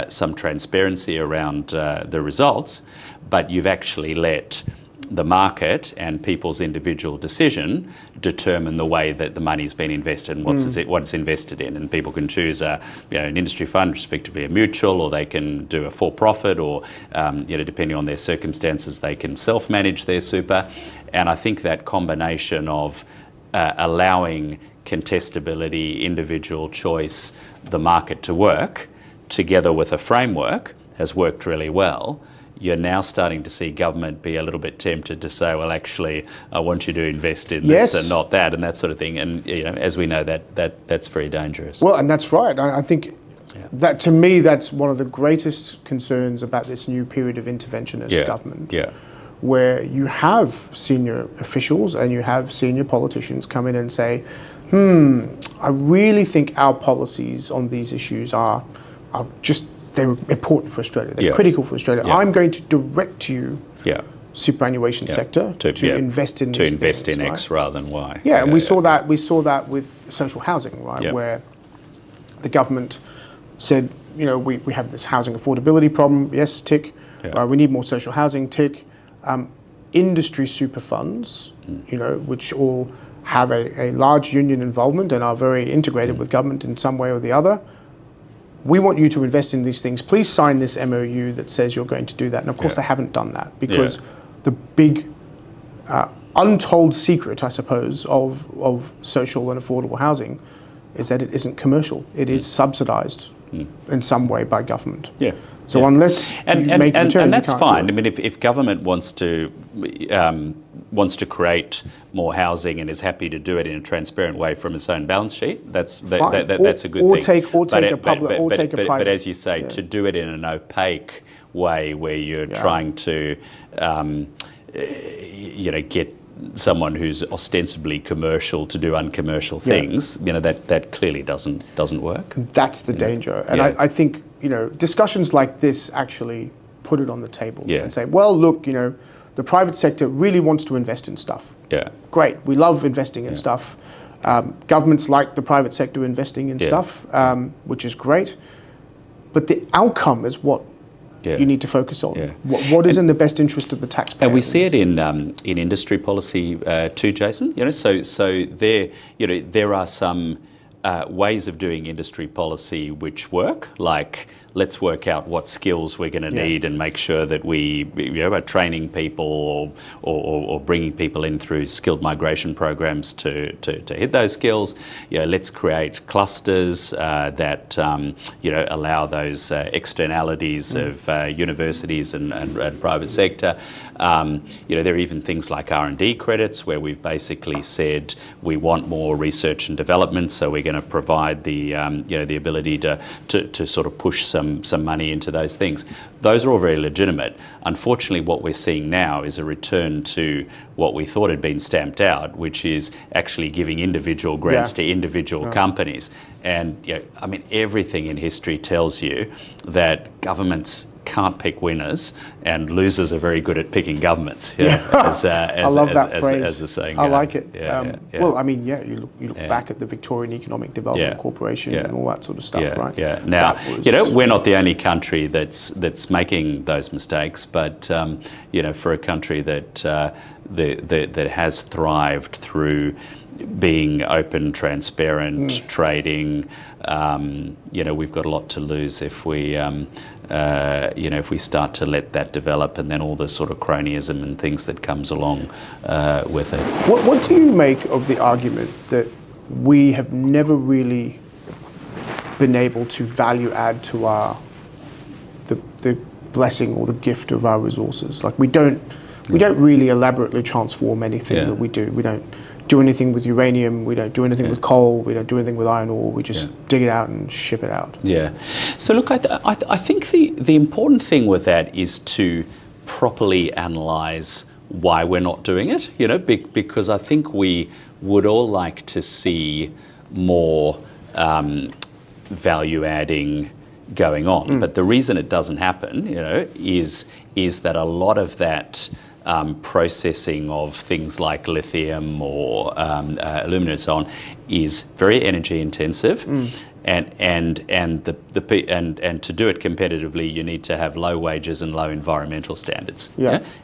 some transparency around the results, but you've actually let the market and people's individual decision determine the way that the money's been invested and what it's invested in. And people can choose an industry fund, which is effectively a mutual, or they can do a for-profit, or depending on their circumstances, they can self-manage their super. And I think that combination of allowing contestability, individual choice, the market to work together with a framework has worked really well. You're now starting to see government be a little bit tempted to say, well, actually, I want you to invest in this and not that, and that sort of thing. And as we know, that's very dangerous. Well, and that's right. I think that, to me, that's one of the greatest concerns about this new period of interventionist government. Where you have senior officials and you have senior politicians come in and say, I really think our policies on these issues are they're important for Australia. They're critical for Australia. I'm going to direct you, superannuation sector, to invest in these invest things, in X rather than Y. And we saw that with social housing, right? Where the government said, we have this housing affordability problem. Yes, tick. We need more social housing. Tick. Industry super funds, which all have a large union involvement and are very integrated with government in some way or the other. We want you to invest in these things. Please sign this MOU that says you're going to do that. And of course, they haven't done that because the big untold secret, I suppose, of social and affordable housing is that it isn't commercial. It is subsidised in some way by government. So unless you make a return, and that's fine. I mean, if government wants to create more housing and is happy to do it in a transparent way from its own balance sheet, that's a good thing. But as you say, to do it in an opaque way where you're trying to get someone who's ostensibly commercial to do uncommercial things, that clearly doesn't work. And that's the danger. And I think discussions like this actually put it on the table and say, well, look, the private sector really wants to invest in stuff. Great, we love investing in stuff. Governments like the private sector investing in stuff, which is great. But the outcome is what you need to focus on. What is in the best interest of the taxpayer? And we see it in industry policy too, Jason. So there are some ways of doing industry policy which work, like let's work out what skills we're going to need and make sure that we are training people or bringing people in through skilled migration programs to hit those skills. Let's create clusters that allow those externalities of universities and private sector. There are even things like R&D credits where we've basically said we want more research and development, so we're going to provide the ability to sort of push some money into those things. Those are all very legitimate. Unfortunately, what we're seeing now is a return to what we thought had been stamped out, which is actually giving individual grants to individual companies. And everything in history tells you that governments can't pick winners, and losers are very good at picking governments. I love that phrase. As the saying I like it. Well, you look back at the Victorian Economic Development Corporation and all that sort of stuff, right? Yeah. Now, we're not the only country that's making those mistakes, but for a country that has thrived through being open, transparent, trading, we've got a lot to lose if we start to let that develop, and then all the sort of cronyism and things that comes along with it. What do you make of the argument that we have never really been able to value add to the blessing or the gift of our resources? Like we don't really elaborately transform anything that we do. We don't do anything with uranium, we don't do anything with coal, we don't do anything with iron ore, we just dig it out and ship it out. Yeah. So look, I think the important thing with that is to properly analyse why we're not doing it, because I think we would all like to see more value adding going on. But the reason it doesn't happen, is that a lot of that processing of things like lithium or aluminum and so on is very energy intensive, and to do it competitively, you need to have low wages and low environmental standards.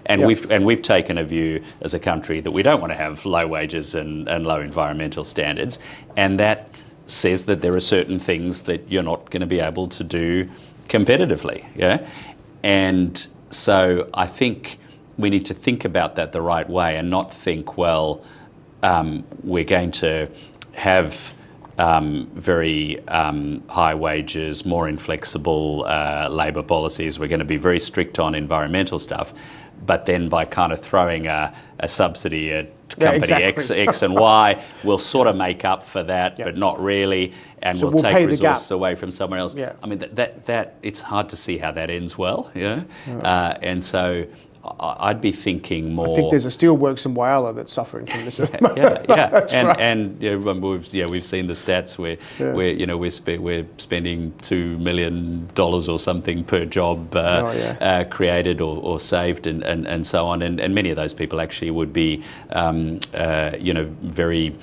And we've taken a view as a country that we don't want to have low wages and low environmental standards, and that says that there are certain things that you're not going to be able to do competitively. And so I think we need to think about that the right way and not think, well, we're going to have very high wages, more inflexible labour policies. We're going to be very strict on environmental stuff, but then by kind of throwing a subsidy at company X and Y, we'll sort of make up for that, but not really, and so we'll take resources away from somewhere else. I mean, that it's hard to see how that ends well, and so I'd be thinking more. I think there's a steelworks in Whyalla that's suffering from this. And we've seen the stats where we're spending $2 million or something per job created or saved and so on, and many of those people actually would be very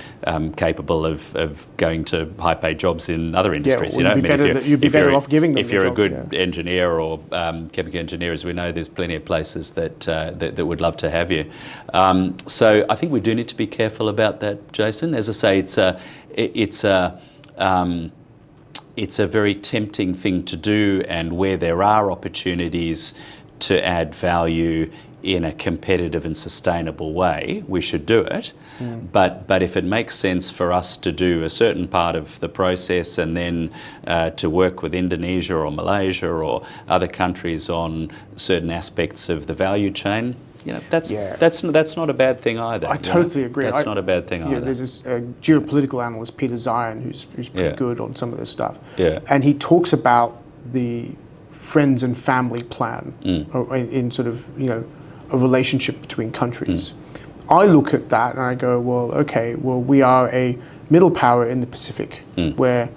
capable of going to high paid jobs in other industries. You'd be better off giving them. If you're a good engineer or chemical engineer, as we know, there's plenty of places that would love to have you. So I think we do need to be careful about that, Jason. As I say, it's a very tempting thing to do, and where there are opportunities to add value in a competitive and sustainable way, we should do it. But if it makes sense for us to do a certain part of the process and then to work with Indonesia or Malaysia or other countries on certain aspects of the value chain, that's not a bad thing either. I totally agree. That's not a bad thing either. There's this geopolitical analyst, Peter Zion, who's pretty good on some of this stuff. And he talks about the friends and family plan in sort of, a relationship between countries. I look at that and I go, we are a middle power in the Pacific, where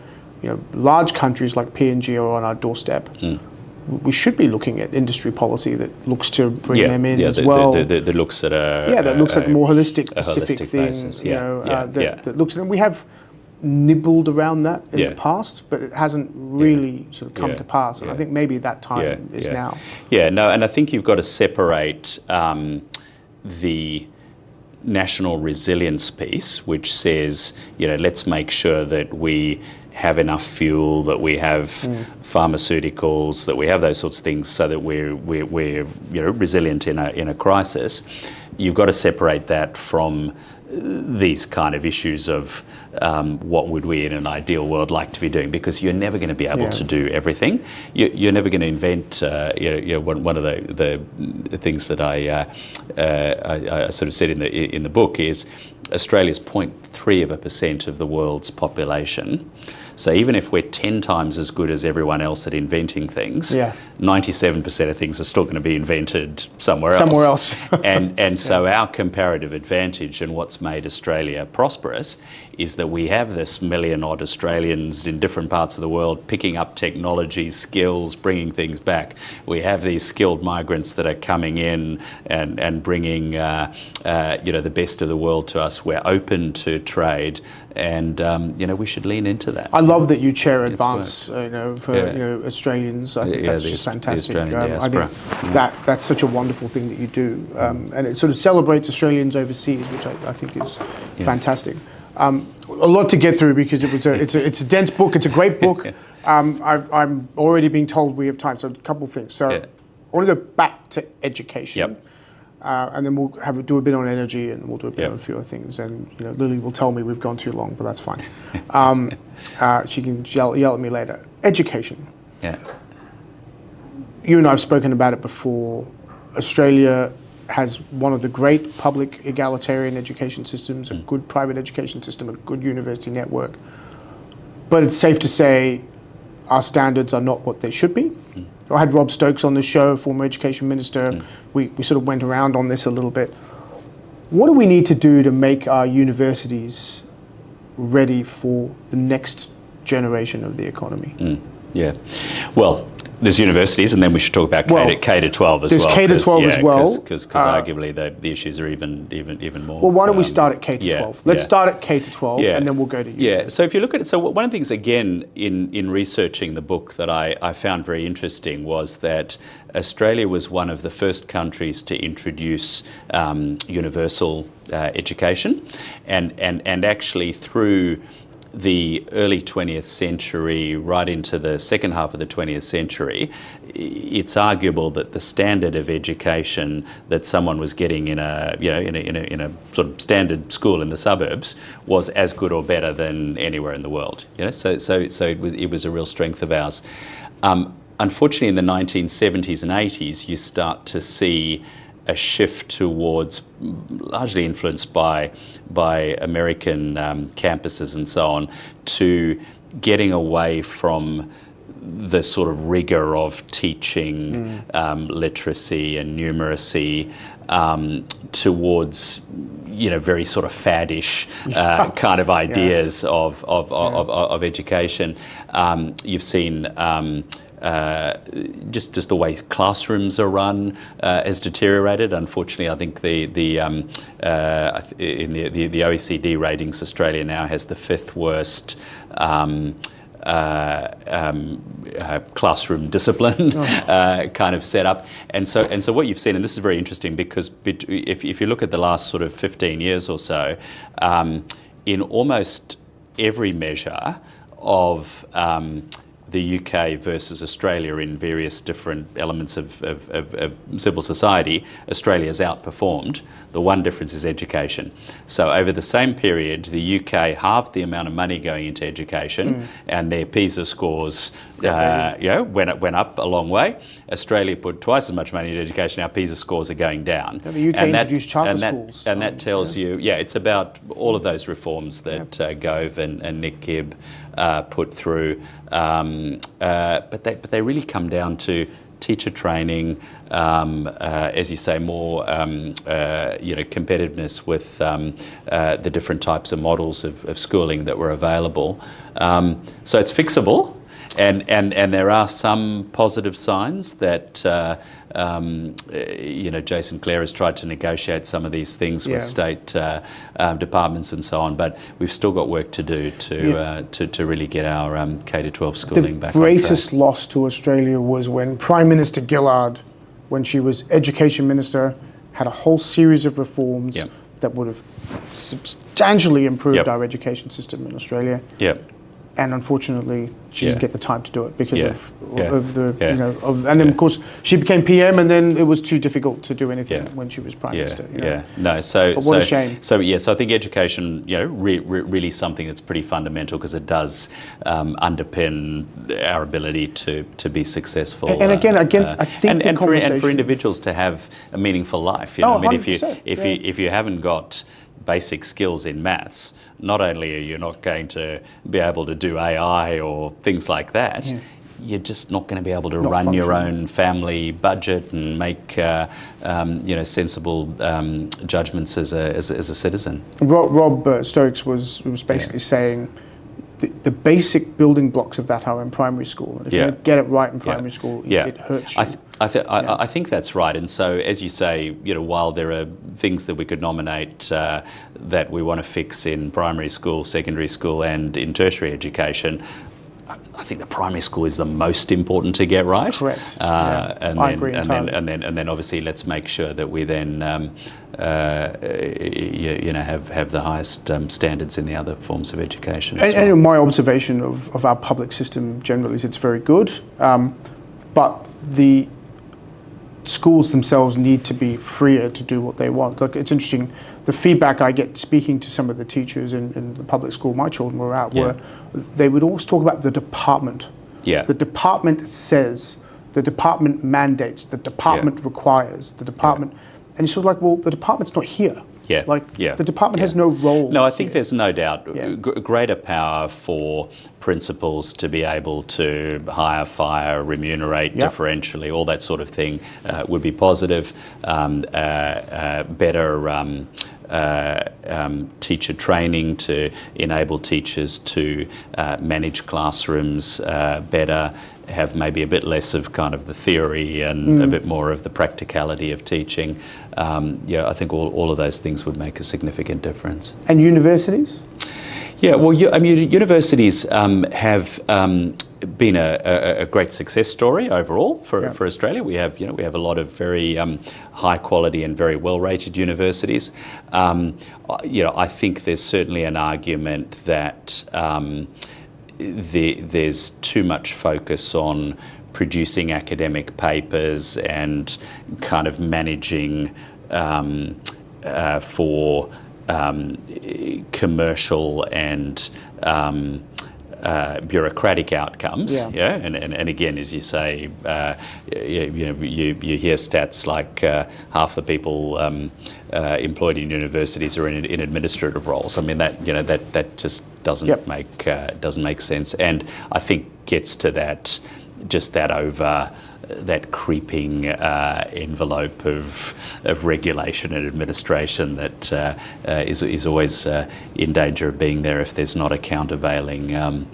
large countries like PNG are on our doorstep. We should be looking at industry policy that looks to bring them in as well. That looks at that looks at more holistic Pacific things. That looks at, and we have nibbled around that in the past, but it hasn't really sort of come to pass. And I think maybe that time is now. And I think you've got to separate the national resilience piece, which says, let's make sure that we have enough fuel, that we have pharmaceuticals, that we have those sorts of things, so that we're resilient in a crisis. You've got to separate that from these kind of issues of what would we in an ideal world like to be doing, because you're never going to be able to do everything. You're never going to invent. One of the things that I sort of said in the book is Australia's 0.3% of the world's population. So even if we're 10 times as good as everyone else at inventing things, 97% of things are still going to be invented somewhere else. And so our comparative advantage and what's made Australia prosperous is that we have this million-odd Australians in different parts of the world picking up technology, skills, bringing things back. We have these skilled migrants that are coming in and bringing the best of the world to us. We're open to trade, and we should lean into that. I love that you chair Advance for Australians. I think that's just fantastic. I think that's such a wonderful thing that you do, and it sort of celebrates Australians overseas, which I think is fantastic. A lot to get through, because it's a dense book. It's a great book. I'm already being told we have time, so a couple of things. So I want to go back to education, and then we'll do a bit on energy, and we'll do a bit on a few other things. And Lily will tell me we've gone too long, but that's fine. She can yell at me later. Education. Yeah. You and I have spoken about it before. Australia has one of the great public egalitarian education systems, a good private education system, a good university network. But it's safe to say our standards are not what they should be. I had Rob Stokes on the show, former education minister. We sort of went around on this a little bit. What do we need to do to make our universities ready for the next generation of the economy? Well, there's universities, and then we should talk about K to 12 as well. There's K to 12 as well. Because arguably the issues are even more. Well, why don't we start at K to 12? Let's start at K to 12, and then we'll go to university. Yeah, so if you look at it, so one of the things, again, in researching the book that I found very interesting was that Australia was one of the first countries to introduce universal education, and actually through the early 20th century, right into the second half of the 20th century, it's arguable that the standard of education that someone was getting in a sort of standard school in the suburbs was as good or better than anywhere in the world. So it was a real strength of ours. Unfortunately, in the 1970s and 80s, you start to see a shift towards, largely influenced by American campuses and so on, to getting away from the sort of rigor of teaching literacy and numeracy towards very sort of faddish kind of ideas of education. You've seen just the way classrooms are run has deteriorated. Unfortunately, I think in the OECD ratings, Australia now has the 5th worst classroom discipline kind of setup, and so what you've seen, and this is very interesting, because if you look at the last sort of 15 years or so, in almost every measure of the UK versus Australia in various different elements of civil society, Australia's outperformed. The one difference is education. So over the same period, the UK halved the amount of money going into education, and their PISA scores went up a long way. Australia put twice as much money into education. Our PISA scores are going down. The UK introduced charter schools. And that tells you, it's about all of those reforms that Gove and Nick Gibb put through. But they really come down to teacher training, as you say, more competitiveness with the different types of models of schooling that were available. So it's fixable, and there are some positive signs that Jason Clare has tried to negotiate some of these things with state departments and so on, but we've still got work to do to really get our K to 12 schooling back on track. The greatest loss to Australia was when Prime Minister Gillard, when she was Education Minister, had a whole series of reforms that would have substantially improved Yep. our education system in Australia. Yep. And unfortunately, she Yeah. didn't get the time to do it because Yeah. of the Yeah. and then Yeah. of course she became PM, and then it was too difficult to do anything Yeah. when she was Prime Yeah, Minister. No. So, But what a shame. So I think education, really something that's pretty fundamental because it does underpin our ability to be successful. And again, I think the and conversation for individuals to have a meaningful life. Oh, I mean, 100%, if you haven't got basic skills in maths, not only are you not going to be able to do AI or things like that, you're just not going to be able to run your own family budget and make sensible judgments as a citizen. Rob Stokes was basically saying the basic building blocks of that are in primary school. And if you don't get it right in primary school, it hurts you. I think that's right. And so, as you say, while there are things that we could nominate that we want to fix in primary school, secondary school, and in tertiary education, I think the primary school is the most important to get right. Correct. I agree entirely. And then obviously let's make sure that we then have the highest standards in the other forms of education. And my observation of our public system generally is it's very good, but the schools themselves need to be freer to do what they want. Look, it's interesting, the feedback I get speaking to some of the teachers in the public school my children were at were they would always talk about the department. Yeah. The department says, the department mandates, the department requires, the department, and you're sort of like, well, the department's not here. The department has no role. No, I think here. there's no doubt greater power for principals to be able to hire, fire, remunerate differentially, all that sort of thing would be positive. Better teacher training to enable teachers to manage classrooms better, have maybe a bit less of kind of the theory and a bit more of the practicality of teaching. I think all of those things would make a significant difference. And universities? Yeah, well, universities have been a great success story overall for Australia. We have a lot of very high quality and very well rated universities. I think there's certainly an argument that there's too much focus on producing academic papers and kind of managing for commercial and bureaucratic outcomes. And again, as you say, you hear stats like half the people employed in universities are in administrative roles. I mean that just doesn't make sense, and I think gets to that creeping envelope of regulation and administration that is always in danger of being there if there's not a countervailing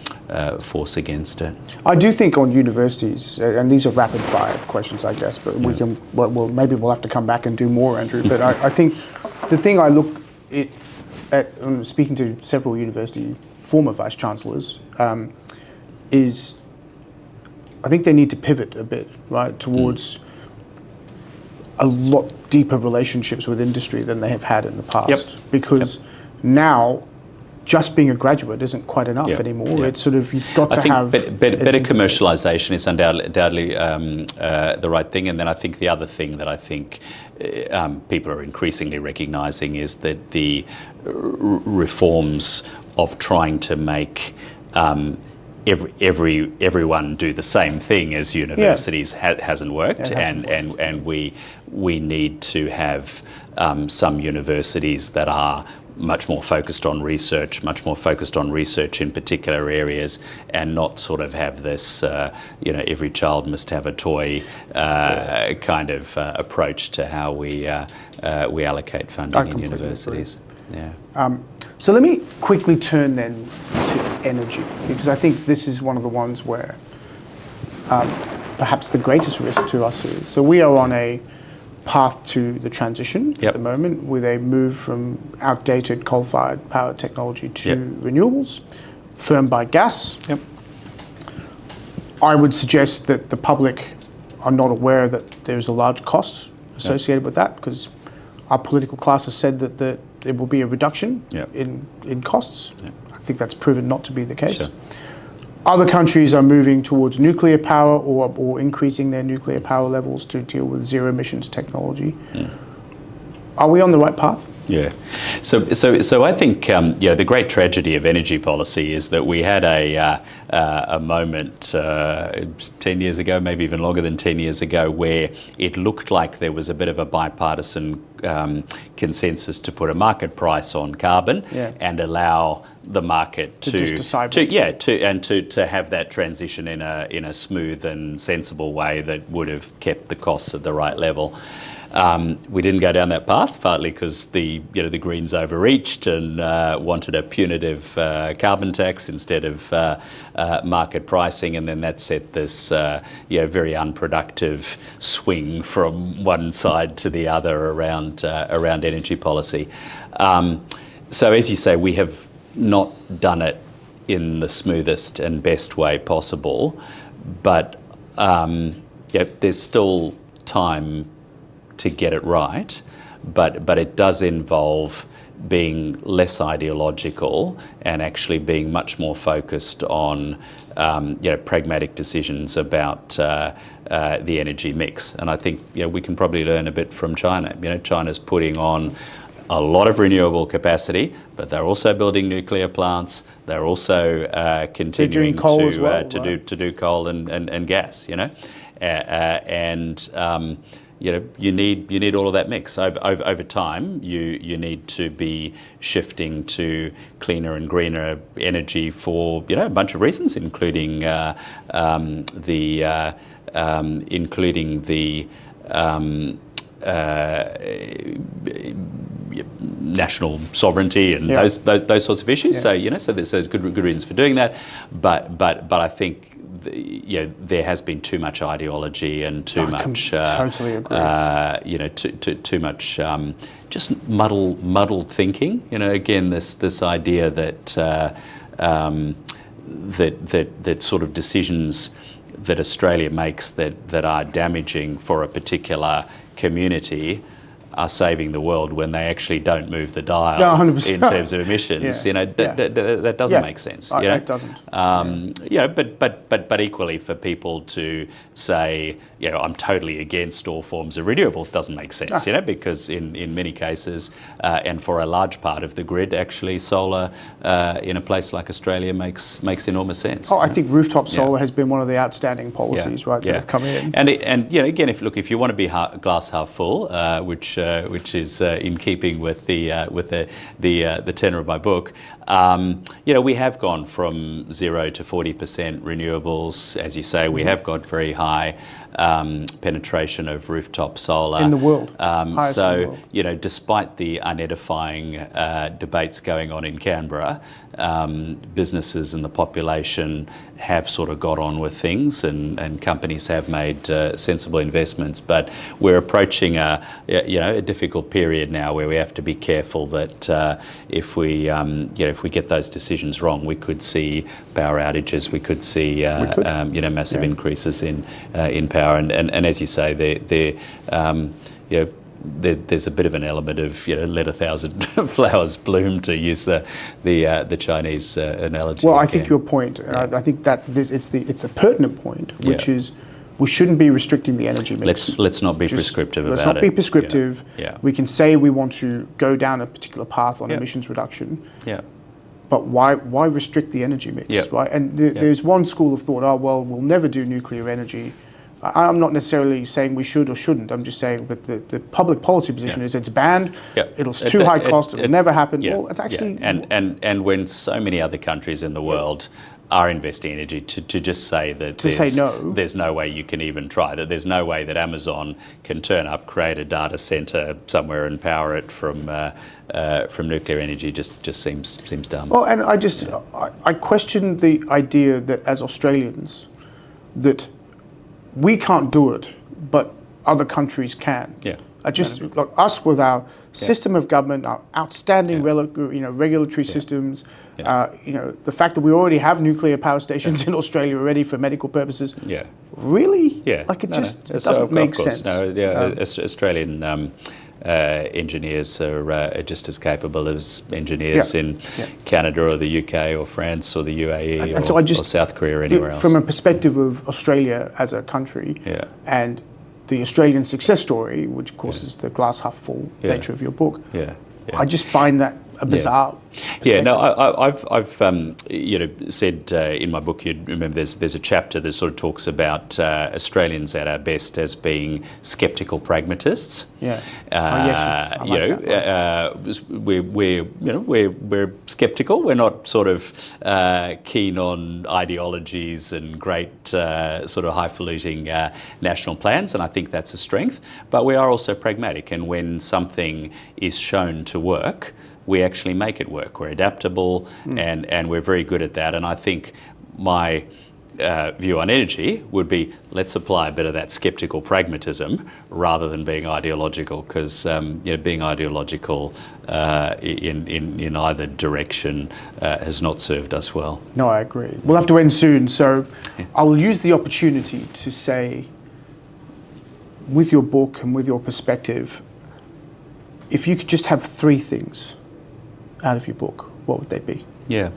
force against it. I do think on universities, and these are rapid fire questions, I guess, but we can. Well, maybe we'll have to come back and do more, Andrew. But I think the thing I look at speaking to several university former vice chancellors is, I think they need to pivot a bit, right, towards a lot deeper relationships with industry than they have had in the past. Because now, just being a graduate isn't quite enough anymore. It's sort of, you've got to have... Better commercialisation is undoubtedly the right thing. And then I think the other thing that I think people are increasingly recognising is that the reforms of trying to make everyone do the same thing as universities hasn't worked, and we need to have some universities that are much more focused on research, in particular areas, and not sort of have this every child must have a toy kind of approach to how we allocate funding in universities. So let me quickly turn then to energy, because I think this is one of the ones where perhaps the greatest risk to us is. So we are on a path to the transition at the moment with a move from outdated coal-fired power technology to renewables, firmed by gas. I would suggest that the public are not aware that there's a large cost associated with that, because our political class has said that the there will be a reduction Yeah. in costs. Yeah. I think that's proven not to be the case. Sure. Other countries are moving towards nuclear power or increasing their nuclear power levels to deal with zero emissions technology. Are we on the right path? Yeah. So I think the great tragedy of energy policy is that we had a moment 10 years ago, maybe even longer than 10 years ago, where it looked like there was a bit of a bipartisan consensus to put a market price on carbon and allow the market to just decide to have that transition in a smooth and sensible way that would have kept the costs at the right level. We didn't go down that path, partly because the Greens overreached and wanted a punitive carbon tax instead of market pricing, and then that set this very unproductive swing from one side to the other around energy policy. So as you say, we have not done it in the smoothest and best way possible, but there's still time to get it right, but it does involve being less ideological and actually being much more focused on pragmatic decisions about the energy mix. And I think we can probably learn a bit from China. China's putting on a lot of renewable capacity, but they're also building nuclear plants. They're also continuing to do coal and gas. You need all of that mix. Over time, you need to be shifting to cleaner and greener energy for a bunch of reasons, including national sovereignty and those sorts of issues. So so there's good reasons for doing that. But I think there has been too much ideology and too much totally agree. too much just muddled thinking. Again, this idea that that sort of decisions that Australia makes that are damaging for a particular community are saving the world when they actually don't move the dial in terms of emissions. That doesn't make sense. It doesn't. But equally for people to say, I'm totally against all forms of renewables doesn't make sense. Because in many cases, and for a large part of the grid, actually solar in a place like Australia makes enormous sense. I think rooftop solar has been one of the outstanding policies, that have come in. And again, if you want to be glass half full, which is in keeping with the tenor of my book. We have gone from 0 to 40% renewables. As you say, we have got very high penetration of rooftop solar in the world. So, despite the unedifying debates going on in Canberra, businesses and the population have sort of got on with things, and companies have made sensible investments. But we're approaching a difficult period now where we have to be careful that if we get those decisions wrong, we could see power outages, we could see massive increases in power, and as you say, there's a bit of an element of let 1,000 flowers bloom, to use the Chinese analogy. Well, I think your point, and I think that it's a pertinent point, which is we shouldn't be restricting the energy mix. Let's not be prescriptive about it. Let's not be prescriptive. We can say we want to go down a particular path on emissions reduction. But why restrict the energy mix, right? And there's one school of thought, we'll never do nuclear energy. I'm not necessarily saying we should or shouldn't. I'm just saying that the public policy position is it's banned, it's too high cost, it'll never happen. Well, it's actually... And when so many other countries in the world are investing energy, to just say that there's no way you can even try, that there's no way that Amazon can turn up, create a data center somewhere and power it from nuclear energy just seems dumb. Well, and I question the idea that as Australians, that we can't do it, but other countries can. Like us with our system of government, our outstanding regulatory systems, the fact that we already have nuclear power stations in Australia already for medical purposes. Really? Like it doesn't make sense. Australian engineers are just as capable as engineers in Canada or the UK or France or the UAE or South Korea or anywhere else. From a perspective of Australia as a country and the Australian success story, which of course is the glass half full nature of your book, I just find that a bizarre I've said in my book, you remember there's a chapter that sort of talks about Australians at our best as being skeptical pragmatists. We're skeptical. We're not sort of keen on ideologies and great sort of highfalutin national plans, and I think that's a strength. But we are also pragmatic, and when something is shown to work, we actually make it work. We're adaptable, and we're very good at that. And I think my view on energy would be, let's apply a bit of that skeptical pragmatism rather than being ideological, because being ideological in either direction has not served us well. No, I agree. We'll have to end soon, so I'll use the opportunity to say, with your book and with your perspective, if you could just have three things out of your book, what would they be? Yeah,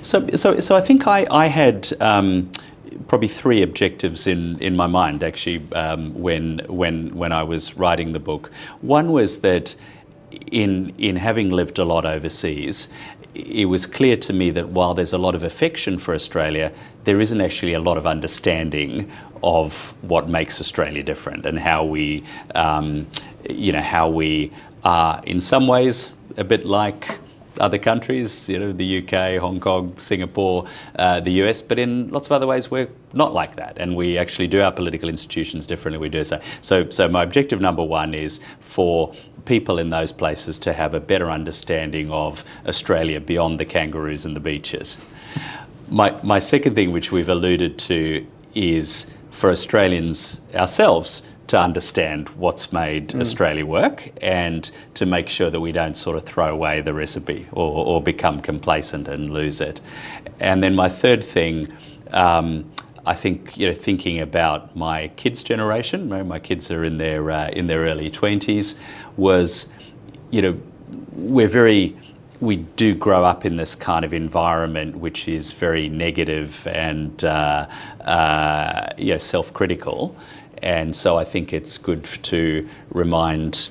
so I think I had probably three objectives in my mind actually when I was writing the book. One was that in having lived a lot overseas, it was clear to me that while there's a lot of affection for Australia, there isn't actually a lot of understanding of what makes Australia different and how we are in some ways a bit like other countries, the UK, Hong Kong, Singapore, the US, but in lots of other ways we're not like that, and we actually do our political institutions differently. We do so my objective number one is for people in those places to have a better understanding of Australia beyond the kangaroos and the beaches. My second thing, which we've alluded to, is for Australians ourselves to understand what's made Australia work and to make sure that we don't sort of throw away the recipe or become complacent and lose it. And then my third thing, I think, thinking about my kids' generation, my kids are in their early 20s, was, we do grow up in this kind of environment which is very negative and self-critical. And so I think it's good to remind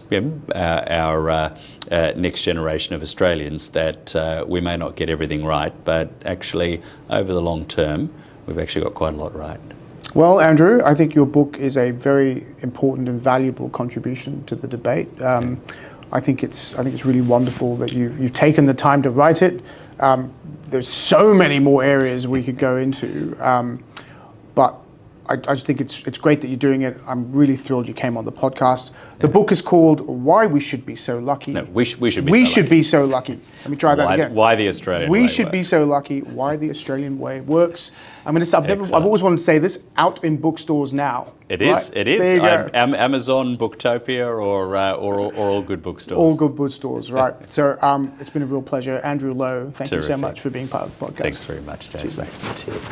our next generation of Australians that we may not get everything right, but actually over the long term, we've actually got quite a lot right. Well, Andrew, I think your book is a very important and valuable contribution to the debate. I think it's really wonderful that you've taken the time to write it. There's so many more areas we could go into, but I just think it's great that you're doing it. I'm really thrilled you came on the podcast. The book is called Why We Should Be So Lucky. No, we should be so lucky. Let me try that again. Why the Australian way We should be so lucky. Why the Australian way works. I'm going to stop. I've always wanted to say this. Out in bookstores now. It is. Right? It is. There you go. Amazon, Booktopia, or all good bookstores. All good bookstores, right? So it's been a real pleasure, Andrew Lowe. Thank you so much for being part of the podcast. Thanks very much, Jason. Cheers. Cheers.